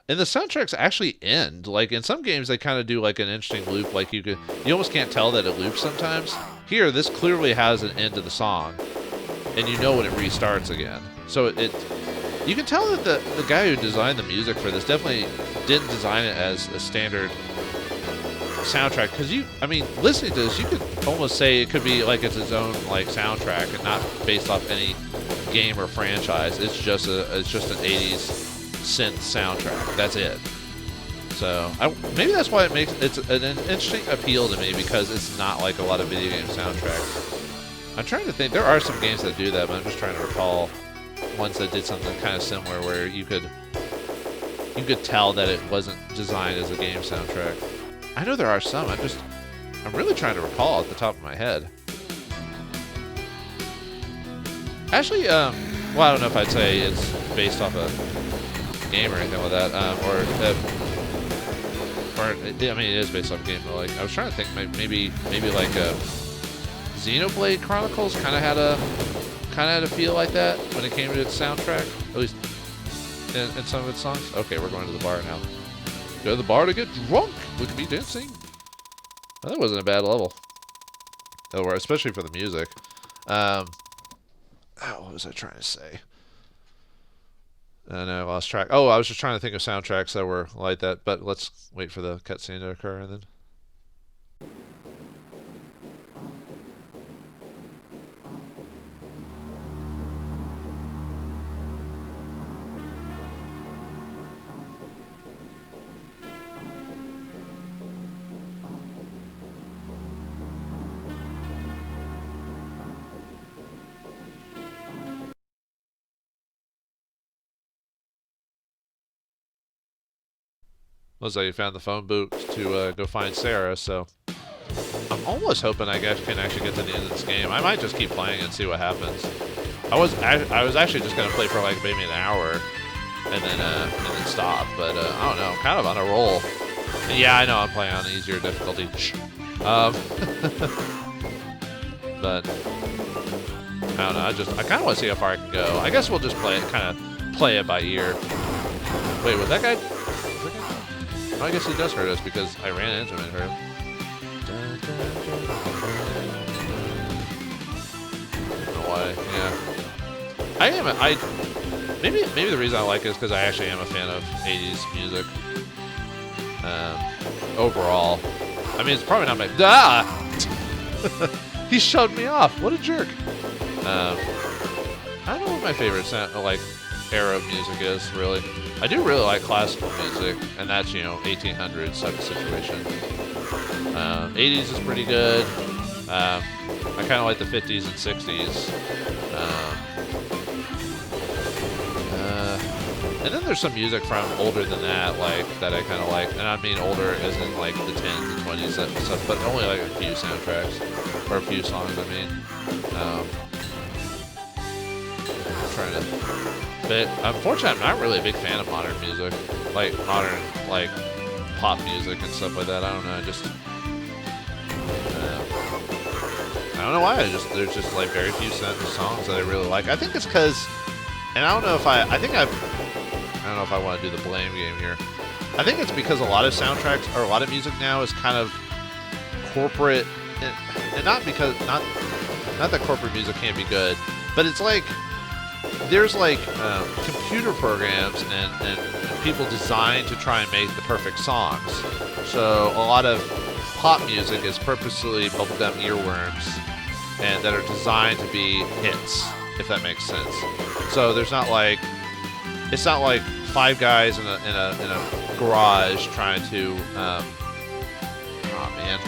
And the soundtracks actually end. Like in some games they kind of do like an interesting loop, like you almost can't tell that it loops sometimes. Here this clearly has an end to the song. And you know when it restarts again. So you can tell that the guy who designed the music for this definitely didn't design it as a standard soundtrack, because listening to this you could almost say it could be like it's its own like soundtrack and not based off any game or franchise. It's just an 80s synth soundtrack. That's it. So maybe that's why it's an interesting appeal to me, because it's not like a lot of video game soundtracks. I'm trying to think. There are some games that do that, but I'm just trying to recall ones that did something kind of similar where you could tell that it wasn't designed as a game soundtrack. I know there are some. I'm really trying to recall at the top of my head. Actually, well, I don't know if I'd say it's based off a game or anything like that, I mean, it is based off a game, but like, I was trying to think maybe like Xenoblade Chronicles kind of had a feel like that when it came to its soundtrack, at least in some of its songs. Okay, we're going to the bar now. Go to the bar to get drunk with me dancing. Well, that wasn't a bad level. Oh, especially for the music. What was I trying to say? And I lost track. Oh, I was just trying to think of soundtracks that were like that, but let's wait for the cutscene to occur and then. Looks like you found the phone book to go find Sarah, so I'm almost hoping I can actually get to the end of this game. I might just keep playing and see what happens. I was actually just gonna play for like maybe an hour and then stop, but I don't know, I'm kind of on a roll. And yeah, I know I'm playing on easier difficulty. But I don't know. I kind of want to see how far I can go. I guess we'll just play it by ear. Wait, was that guy? Oh, I guess he does hurt us because I ran into him and hurt him. I don't know why. Yeah. Maybe the reason I like it is because I actually am a fan of 80s music. Overall. I mean, it's probably not my... He shoved me off. What a jerk. I don't know what my favorite era of music is, really. I do really like classical music, and that's, 1800s type of situation. 80s is pretty good. I kind of like the 50s and 60s. And then there's some music from older than that, that I kind of like. And I mean older as in like the 10s and 20s and stuff, but only like a few soundtracks, or a few songs, I mean. But unfortunately, I'm not really a big fan of modern music, modern pop music and stuff like that. I don't know, I don't know why. There's just like very few songs that I really like. I think it's because, and I don't know if I don't know if I want to do the blame game here. I think it's because a lot of soundtracks or a lot of music now is kind of corporate, and not that corporate music can't be good, but it's like. There's computer programs and people designed to try and make the perfect songs. So a lot of pop music is purposely bubblegum earworms and that are designed to be hits, if that makes sense. So it's not like five guys in a garage trying to oh man.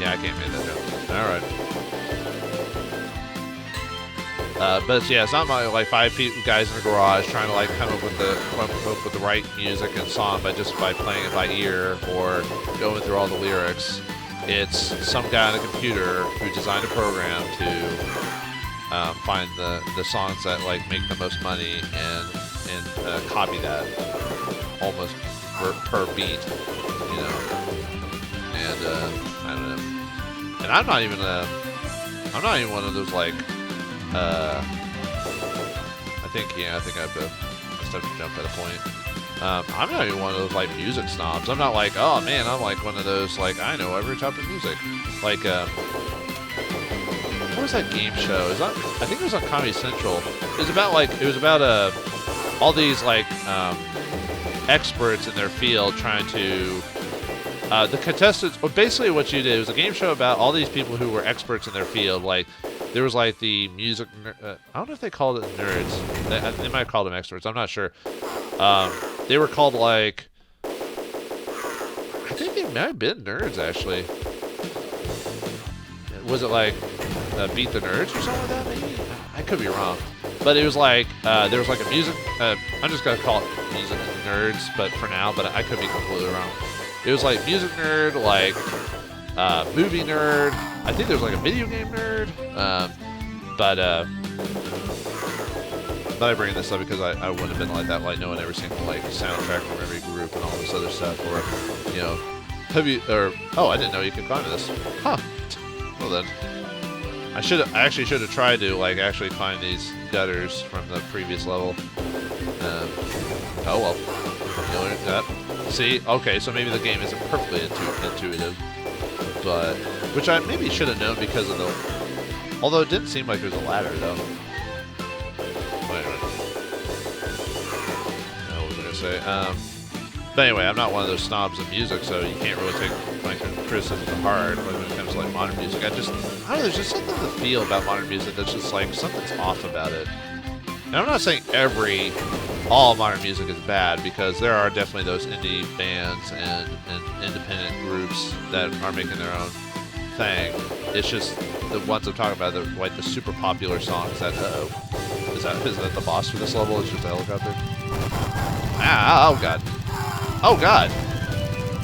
Yeah, I can't make that joke. Alright. But yeah, it's not like five guys in a garage trying to come up with the right music and song by playing it by ear or going through all the lyrics. It's some guy on a computer who designed a program to find the songs that make the most money and copy that almost per beat, And I don't know. And I'm not even one of those I think I have to jump at a point. I'm not even one of those music snobs. I'm not oh man, I'm one of those I know every type of music. What was that game show? I think it was on Comedy Central. It was about all these experts in their field trying to the contestants. Well, basically what you did was a game show about all these people who were experts in their field. There was the music. I don't know if they called it nerds. They might have called them experts. I'm not sure. They were called I think they might have been nerds actually. Was it Beat the Nerds or something like that? Maybe I could be wrong. But it was like there was like a music. I'm just gonna call it music nerds, but for now. But I could be completely wrong. It was like music nerd, like movie nerd. I think there was like a video game nerd. But I bring this up because I wouldn't have been like that, like knowing every single like soundtrack from every group and all this other stuff. Or you know, oh, I didn't know you could climb this. Huh. Well then, I actually should have tried to like actually find these gutters from the previous level. Oh well. You learned that. See, okay, so maybe the game isn't perfectly intuitive, but which I maybe should have known because of the. Although it didn't seem like there was a ladder though. What was I gonna say? But anyway, I'm not one of those snobs of music, so you can't really take my criticism to heart when it comes to like modern music. I don't know, there's just something to feel about modern music that's just like something's off about it. And I'm not saying all modern music is bad, because there are definitely those indie bands and independent groups that are making their own thing. It's just the ones I'm talking about, like the super popular songs that, is that the boss for this level? It's just a helicopter? Ah, oh god. Oh god!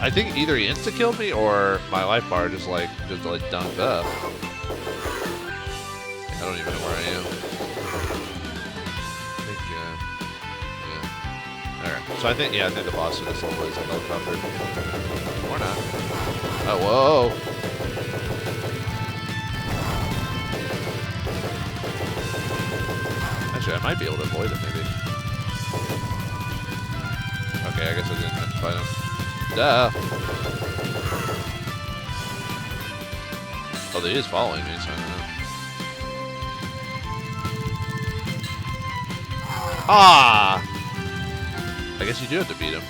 I think either he insta-killed me or my life bar just dunked up. I don't even know where I am. I think, yeah. Alright, so I think the boss for this level is a helicopter. Or not. Oh, whoa! Actually, I might be able to avoid it, maybe. Okay, I guess I didn't have to fight him. Duh! Oh, he is following me, so I don't know. Ah! I guess you do have to beat him.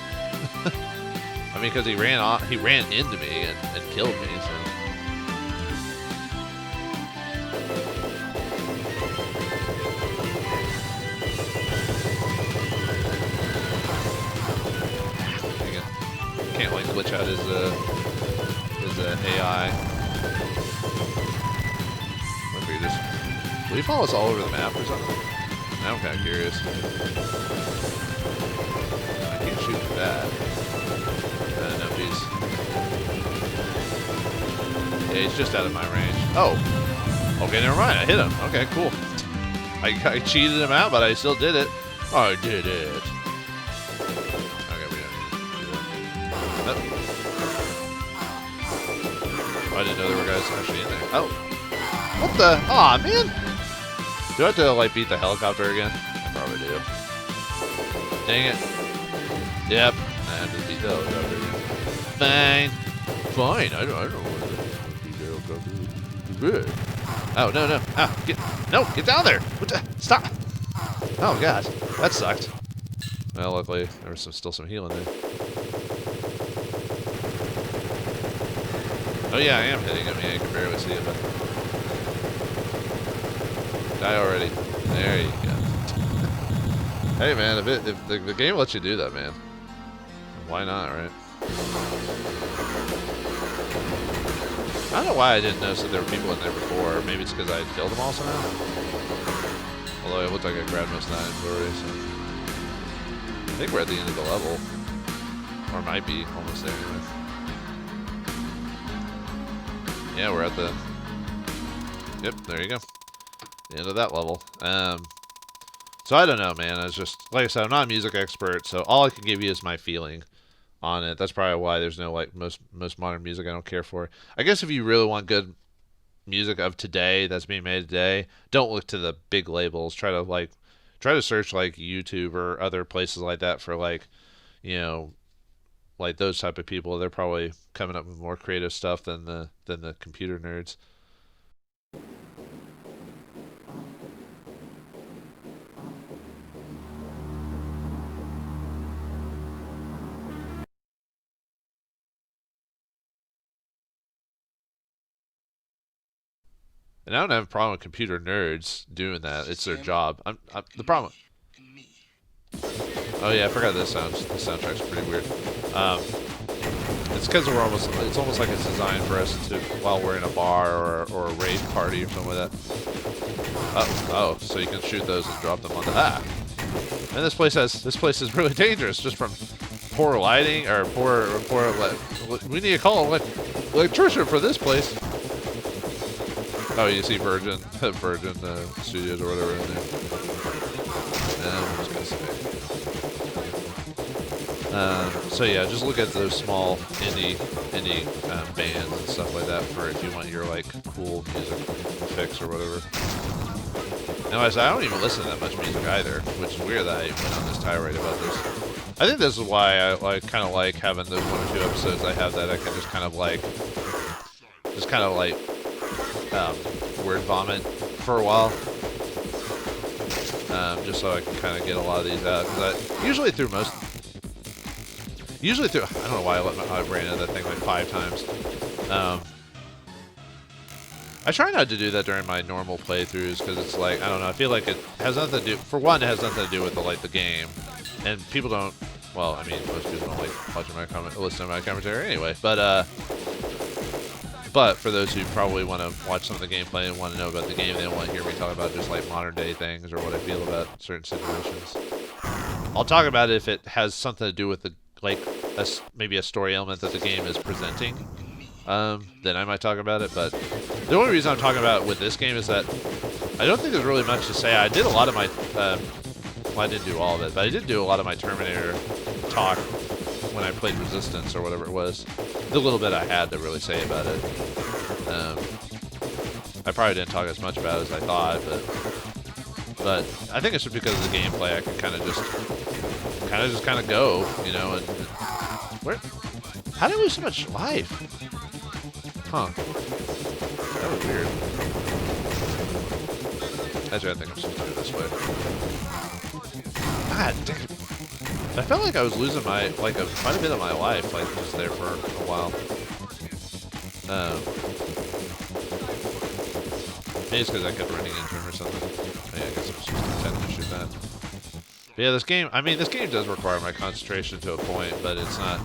I mean, because he ran into me and killed me, so. Can't like glitch out his AI. What if he just... Will he follow us all over the map or something? Now I'm kind of curious. I can't shoot for that. No, yeah, he's just out of my range. Oh! Okay, never mind. I hit him. Okay, cool. I cheated him out, but I still did it. I did it. I didn't know there were guys actually in there. Oh. What the? Aw, man. Do I have to, like, beat the helicopter again? I probably do. Dang it. Yep. I have to beat the helicopter again. Fine. Fine. I don't want to beat the helicopter. Oh, no. Ah, get down there. What the? Stop. Oh, God. That sucked. Well, luckily, there was still some healing there. Oh yeah, I am hitting him. Yeah, you can barely see it, but... Die already. There you go. Hey man, if the game lets you do that, man, why not, right? I don't know why I didn't notice that there were people in there before. Maybe it's because I had killed them all somehow. Although it looked like I grabbed most of that inventory, so... I think we're at the end of the level. Or might be almost there anyway. Yeah, we're at the... Yep, there you go. The end of that level. So I don't know, man. It's just, like I said, I'm not a music expert, so all I can give you is my feeling on it. That's probably why there's no, like, most modern music I don't care for. I guess if you really want good music of today that's being made today, don't look to the big labels. Try to search, like, YouTube or other places like that for, like, you know, like those type of people. They're probably coming up with more creative stuff than the computer nerds. And I don't have a problem with computer nerds doing that. It's their job. The problem. Oh yeah, I forgot this sounds. This soundtrack's pretty weird. The It's because we're almost. It's almost like it's designed for us to while we're in a bar or a rave party or something like that. Oh, so you can shoot those and drop them on the And this place is really dangerous just from poor lighting or poor. We need to call electrician for this place. Oh, you see Virgin Studios or whatever in there. I'm just gonna say. So yeah, just look at those small indie bands and stuff like that for if you want your like cool music fix or whatever. Now, I don't even listen to that much music either, which is weird that I went on this tirade about this. I think this is why I kind of like having those 1 or 2 episodes I have that I can just kind of like word vomit for a while, just so I can kind of get a lot of these out. Because usually through I don't know why I ran into that thing like 5 times. I try not to do that during my normal playthroughs because it's like, I don't know, I feel like it has nothing to do, for one, it has nothing to do with the game. And people don't, well, I mean, most people don't like watching listen to my commentary anyway. But for those who probably want to watch some of the gameplay and want to know about the game, they don't want to hear me talk about just like modern day things or what I feel about certain situations. I'll talk about it if it has something to do with the, maybe a story element that the game is presenting. Then I might talk about it, but the only reason I'm talking about it with this game is that I don't think there's really much to say. I did a lot of my, well, I didn't do all of it, but I did do a lot of my Terminator talk when I played Resistance or whatever it was. The little bit I had to really say about it. I probably didn't talk as much about it as I thought, but I think it's just because of the gameplay. I can kind of just go, you know, and where? How did I lose so much life? Huh. That was weird. Actually, I think I'm supposed to do it this way. God damn. I felt like I was losing quite a bit of my life, just there for a while. Maybe it's because I kept running into him or something. Yeah, I guess I'm just intending to shoot that. But yeah, this game does require my concentration to a point, but it's not.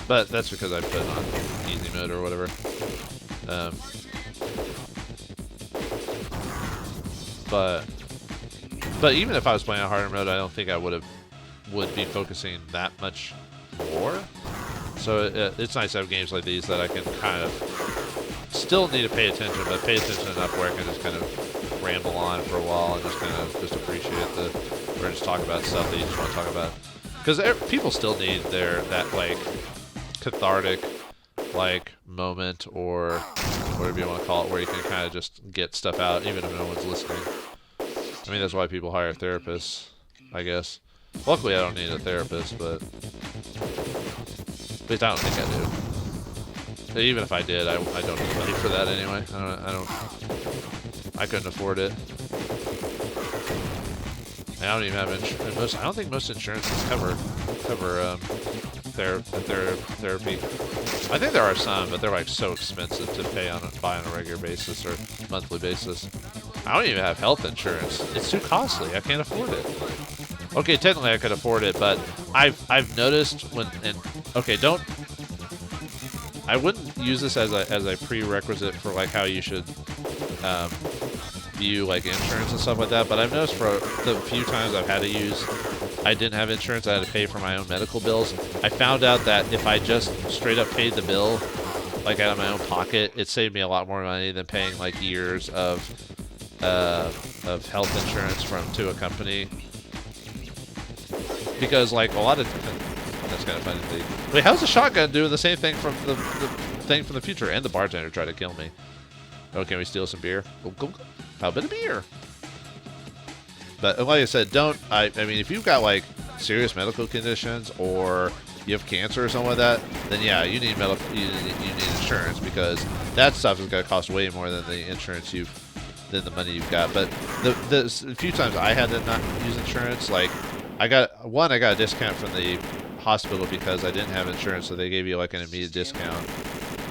But that's because I put it on easy mode or whatever. But even if I was playing on harder mode, I don't think I would be focusing that much more. So it's nice to have games like these that I can kind of still need to pay attention, but pay attention enough where I can just kind of ramble on for a while and just kind of appreciate or just talk about stuff that you just want to talk about. Because people still need that cathartic moment or whatever you want to call it, where you can kind of just get stuff out even if no one's listening. I mean, that's why people hire therapists, I guess. Luckily, I don't need a therapist, but at least I don't think I do. But even if I did, I don't need money for that anyway. I couldn't afford it. And I don't even have insurance. I don't think most insurances cover therapy. I think there are some, but they're like so expensive to buy on a regular basis or monthly basis. I don't even have health insurance. It's too costly. I can't afford it. Okay, technically I could afford it, but I've noticed I wouldn't use this as a prerequisite for how you should view insurance and stuff like that. But I've noticed for the few times I've had to I didn't have insurance. I had to pay for my own medical bills. I found out that if I just straight up paid the bill, out of my own pocket, it saved me a lot more money than paying years of health insurance to a company. Because a lot of that's kind of funny to think. Wait, how's the shotgun doing the same thing from the thing from the future? And the bartender tried to kill me. Oh, can we steal some beer? How about a beer? But like I said, I mean, if you've got serious medical conditions or you have cancer or something like that, then yeah, you need you need insurance, because that stuff is going to cost way more than the insurance than the money you've got. But the few times I had to not use insurance, I got a discount from the hospital because I didn't have insurance, so they gave you an immediate discount.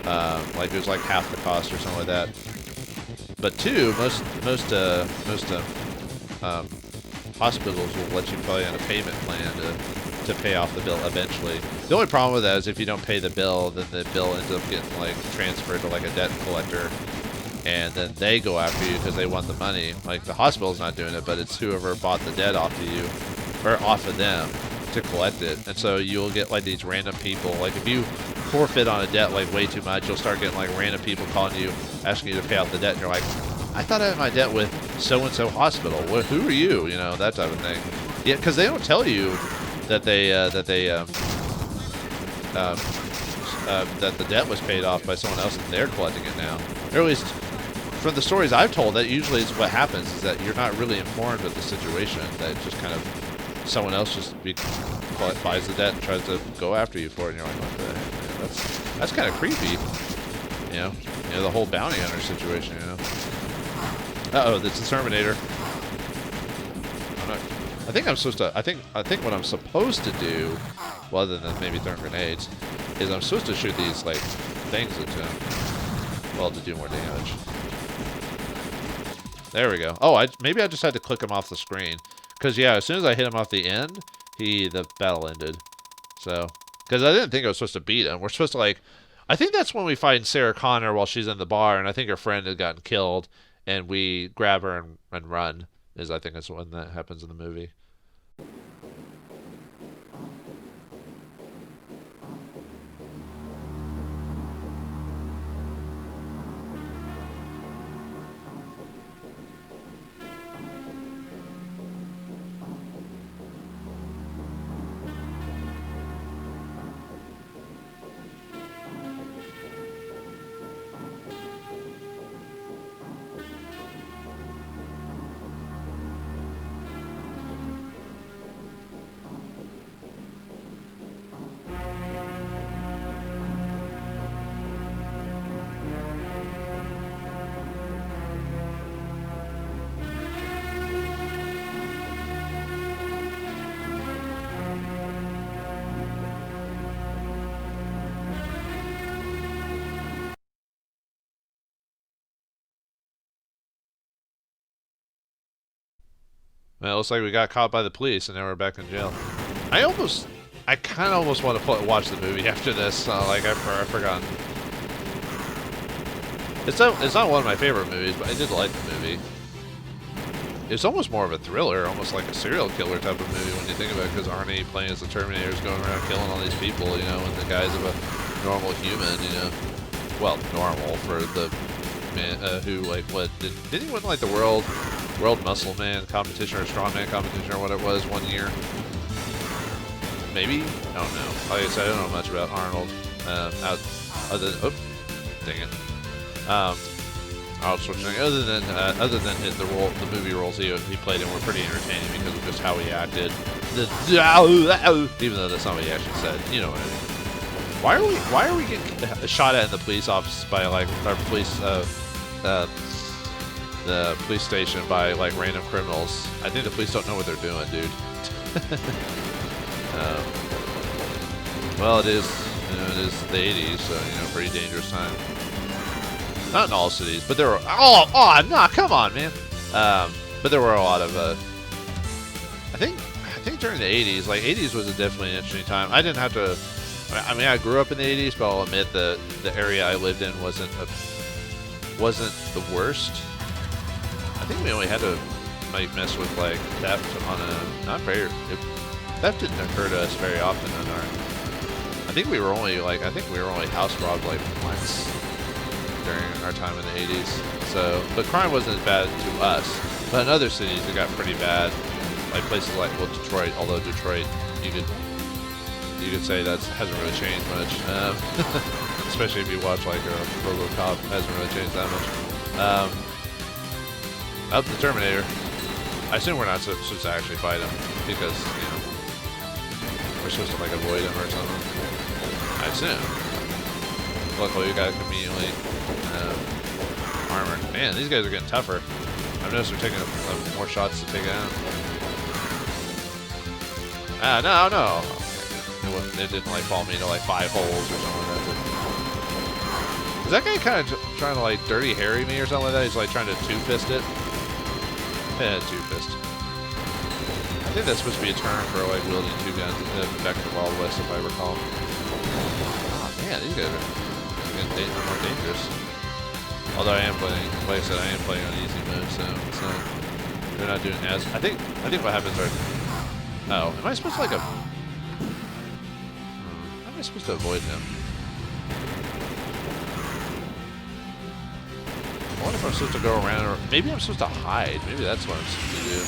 It was half the cost or something like that. But two, most hospitals will let you play on a payment plan to pay off the bill eventually. The only problem with that is if you don't pay the bill, then the bill ends up getting like transferred to like a debt collector, and then they go after you because they want the money. Like the hospital's not doing it, but it's whoever bought the debt off of you or off of them to collect it. And so you'll get like these random people. Like if you forfeit on a debt like way too much, you'll start getting like random people calling you, asking you to pay off the debt, and you're like, I thought I had my debt with so-and-so hospital. Well, who are you? You know, that type of thing. Yeah, because they don't tell you that that the debt was paid off by someone else and they're collecting it now. Or at least from the stories I've told, that usually is what happens, is that you're not really informed of the situation. That just kind of someone else just buys the debt and tries to go after you for it, and you're like, what the heck, man? That's kind of creepy. You know, the whole bounty hunter situation. You know. Uh-oh, that's the Terminator. I think I'm supposed to. I think what I'm supposed to do, well, other than maybe throwing grenades, is I'm supposed to shoot these like things at him. Well, to do more damage. There we go. Oh, maybe I just had to click him off the screen, because yeah, as soon as I hit him off the end, the battle ended. So, because I didn't think I was supposed to beat him. We're supposed to like. I think that's when we find Sarah Connor while she's in the bar, and I think her friend had gotten killed, and we grab her and run. I think that's when that happens in the movie. Well, it looks like we got caught by the police, and now we're back in jail. I kind of almost want to watch the movie after this. Like I've forgotten. It's not one of my favorite movies, but I did like the movie. It's almost more of a thriller, almost like a serial killer type of movie when you think about it, because Arnie playing as the Terminator is going around killing all these people, you know, in the guise of a normal human, you know. Well, normal for the man who like did he win like the world muscle man competition or strongman competition or what it was one year? Maybe? I don't know. Like I said, I don't know much about Arnold. Other than Arnold Schwarzenegger. Other than the movie roles he played in were pretty entertaining because of just how he acted. Even though that's not what he actually said. You know what I mean? Why are we getting shot at in the police office by like our police the police station by like random criminals? I think the police don't know what they're doing, dude. Well, it is the 80s, so you know, pretty dangerous time. Not in all cities, but there were. Oh, no, come on, man. But there were a lot of. I think during the 80s, like 80s was definitely an interesting time. I didn't have to. I mean, I grew up in the 80s, but I'll admit the area I lived in wasn't the worst. I think we only had to like mess with like theft on a not very. Theft didn't occur to us very often in our. I think we were only house robbed like once during our time in the 80s. So, but crime wasn't as bad to us. But in other cities, it got pretty bad. Like places like Detroit. Although Detroit, you could say that hasn't really changed much. Especially if you watch like RoboCop, hasn't really changed that much. Up the Terminator. I assume we're not supposed to actually fight him because you know we're supposed to like avoid him or something. I assume. Luckily, we got conveniently armored. Man, these guys are getting tougher. I've noticed they're taking more shots to take out. No. It didn't like fall me into like 5 holes or something like that. Is that guy kind of trying to like dirty Harry me or something like that? He's like trying to two-fist it. Yeah, two-fist. I think that's supposed to be a term for like wielding two guns back in the Wild West, if I recall. Oh man, these guys are getting more dangerous. Although I am playing, like I said, I am playing on easy mode, so it's not, they're not doing as. I think what happens are. Oh, am I supposed to like a? How am I supposed to avoid him? I wonder if I'm supposed to go around, or maybe I'm supposed to hide. Maybe that's what I'm supposed to do.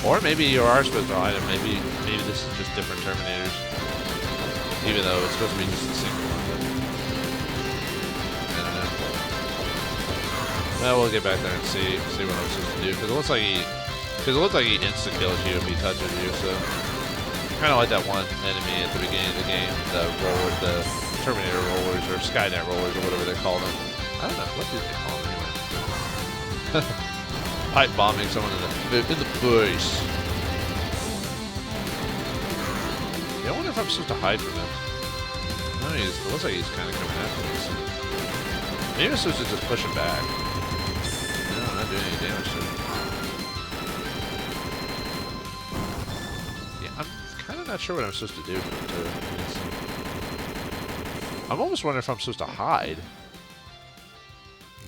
Or maybe you are supposed to hide him. Maybe this is just different Terminators. Even though it's supposed to be just a single one. But I don't know. Well, we'll get back there and see what I'm supposed to do. Because it looks like he insta-kills you if he touches you. So kind of like that one enemy at the beginning of the game, the Terminator rollers or Skynet rollers or whatever they call them. I don't know. What do they call them anyway? Pipe bombing someone in the face. Yeah, I wonder if I'm supposed to hide from him. No, it looks like he's kind of coming after me. So. Maybe I'm supposed to just push him back. No, I'm not doing any damage to him. Yeah, I'm kind of not sure what I'm supposed to do. I'm almost wondering if I'm supposed to hide.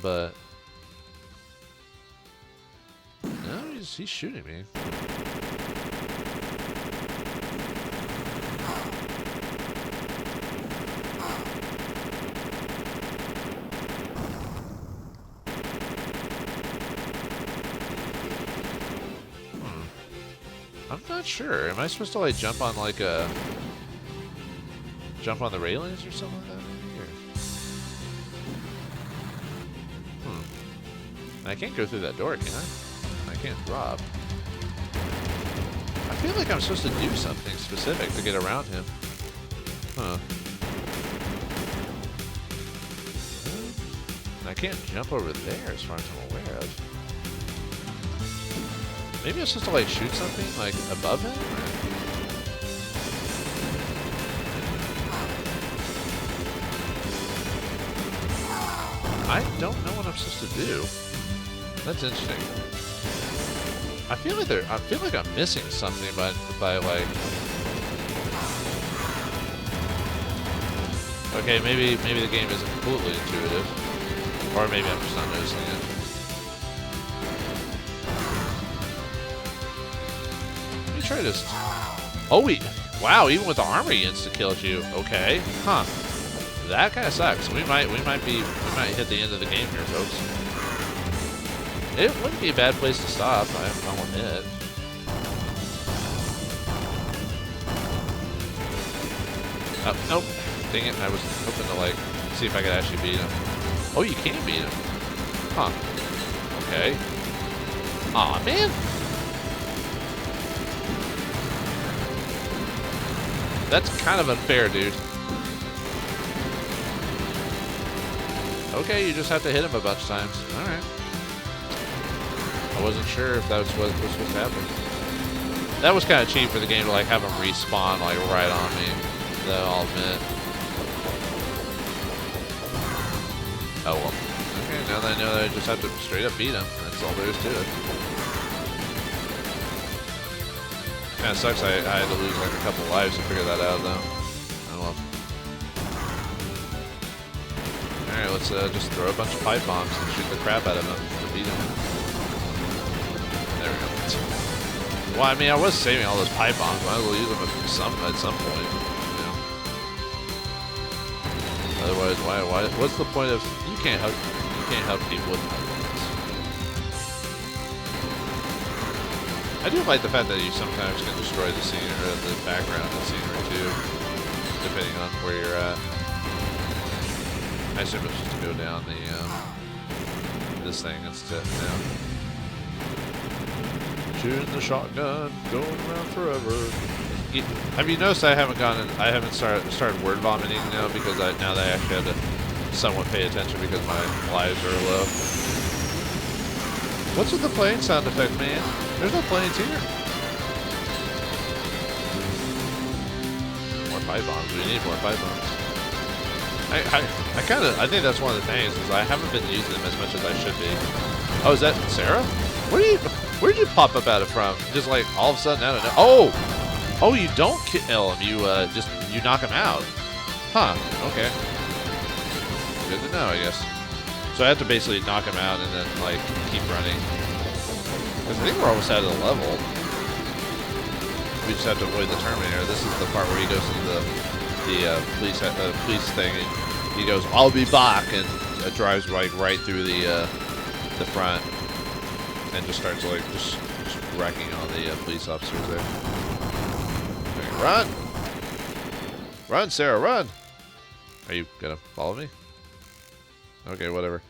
But no, he's shooting me. I'm not sure. Am I supposed to like jump on like the railings or something like that? I can't go through that door, can I? I can't drop. I feel like I'm supposed to do something specific to get around him. Huh. I can't jump over there as far as I'm aware of. Maybe I'm supposed to like shoot something like above him? I don't know what I'm supposed to do. That's interesting. I feel like I'm missing something by like. Okay, maybe the game isn't completely intuitive, or maybe I'm just not noticing it. Let me try this. Oh, wow! Even with the armor, he insta kills you. Okay, huh? That kind of sucks. We might hit the end of the game here, folks. It wouldn't be a bad place to stop, I'll admit. Oh, nope. Dang it, I was hoping to, like, see if I could actually beat him. Oh, you can beat him. Huh. Okay. Aw, man. That's kind of unfair, dude. Okay, you just have to hit him a bunch of times. Alright. I wasn't sure if that was what was supposed to happen. That was kind of cheap for the game to like have him respawn like right on me. That I'll admit. Oh well. Okay, now that I know that I just have to straight up beat him. That's all there is to it. Kind of sucks. I had to lose like a couple lives to figure that out though. Oh well. All right, let's just throw a bunch of pipe bombs and shoot the crap out of him to beat him. There we go. Well, I mean, I was saving all those pipe bombs. Might as well use them at some point. You know? Otherwise, why? What's the point of you can't help people with pipe bombs? I do like the fact that you sometimes can destroy the scenery, the background of the scenery too, depending on where you're at. I assume it's just to go down the this thing instead now. Shooting the shotgun, going around forever. Have you noticed I haven't started word vomiting now because now that I actually had to somewhat pay attention because my lives are low. What's with the plane sound effect, man? There's no planes here. More pipe bombs. We need more pipe bombs. I think that's one of the things is I haven't been using them as much as I should be. Oh, is that Sarah? Where did you pop up out of from? Just like all of a sudden, I don't know. Oh, you don't kill him. You you knock him out. Huh? Okay. Good to know, I guess. So I have to basically knock him out and then like keep running. Because I think we're almost out of the level. We just have to avoid the Terminator. This is the part where he goes to the police thing, and he goes, "I'll be back," and it drives like right through the front, and just starts like just wrecking all the police officers there. Okay, run, run, Sarah, run! Are you gonna follow me? Okay, whatever.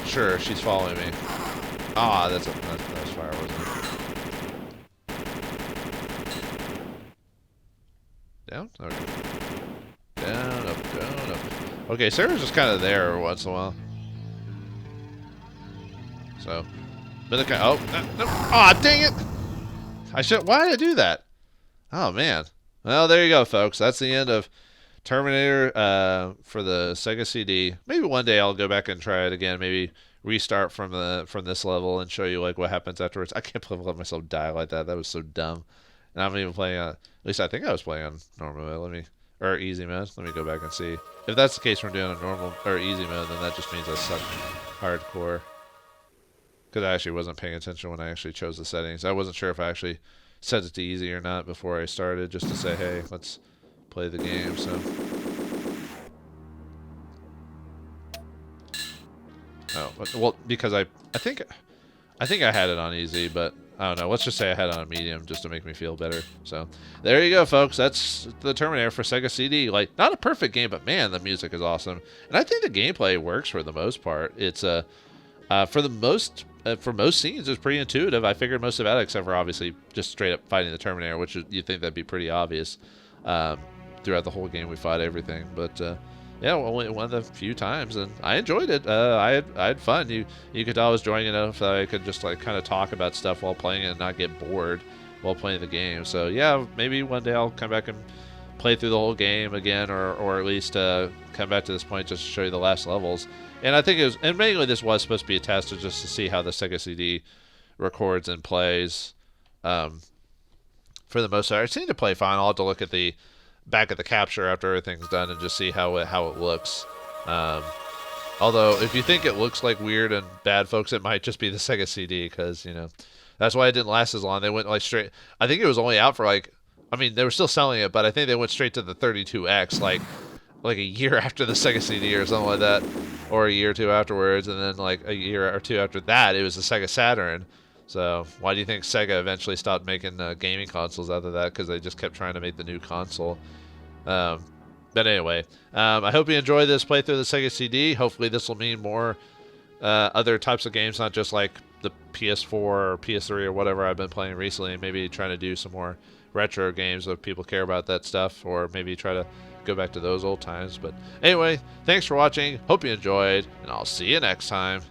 Sure, she's following me. Ah, that's fire, wasn't it? Down? Okay. Down, up, down, up. Okay, Sarah's just kind of there every once in a while. So, but okay. Oh, no. Ah, dang it! Why did I do that? Oh man. Well, there you go, folks. That's the end of Terminator for the Sega CD. Maybe one day I'll go back and try it again. Maybe restart from this level and show you like what happens afterwards. I can't believe I let myself die like that. That was so dumb. And I'm even playing on. At least I think I was playing on normal mode. Or easy mode. Let me go back and see. If that's the case, we're doing a normal or easy mode, then that just means I suck hardcore. Because I actually wasn't paying attention when I actually chose the settings. I wasn't sure if I actually set it to easy or not before I started, just to say, hey, let's play the game. So, oh well, because I think I had it on easy, but I don't know. Let's just say I had it on medium just to make me feel better. So there you go, folks. That's the Terminator for Sega CD. Like, not a perfect game, but man, the music is awesome, and I think the gameplay works for the most part. It's for most scenes, it's pretty intuitive. I figured most of it, except for obviously just straight up fighting the Terminator, which you'd think that'd be pretty obvious. Throughout the whole game, we fought everything, but yeah, only one of the few times, and I enjoyed it. I had fun. You could tell I was enjoying it enough that I could just like kind of talk about stuff while playing it and not get bored while playing the game. So yeah, maybe one day I'll come back and play through the whole game again, or at least come back to this point just to show you the last levels. And I think it was, and mainly this was supposed to be a test just to see how the Sega CD records and plays. For the most part, it seemed to play fine. I'll have to look at the back at the capture after everything's done and just see how it looks. Although if you think it looks like weird and bad, folks, it might just be the Sega CD, because that's why it didn't last as long. They went like straight. I think it was only out for like, I mean, they were still selling it, but I think they went straight to the 32X like a year after the Sega CD or something like that, or a year or two afterwards, and then like a year or two after that, it was the Sega Saturn. So why do you think Sega eventually stopped making gaming consoles after that? Because they just kept trying to make the new console. But anyway, I hope you enjoy this playthrough of the Sega CD. Hopefully this will mean more other types of games, not just like the PS4 or PS3 or whatever I've been playing recently. Maybe trying to do some more retro games if people care about that stuff, or maybe try to go back to those old times. But anyway, thanks for watching. Hope you enjoyed, and I'll see you next time.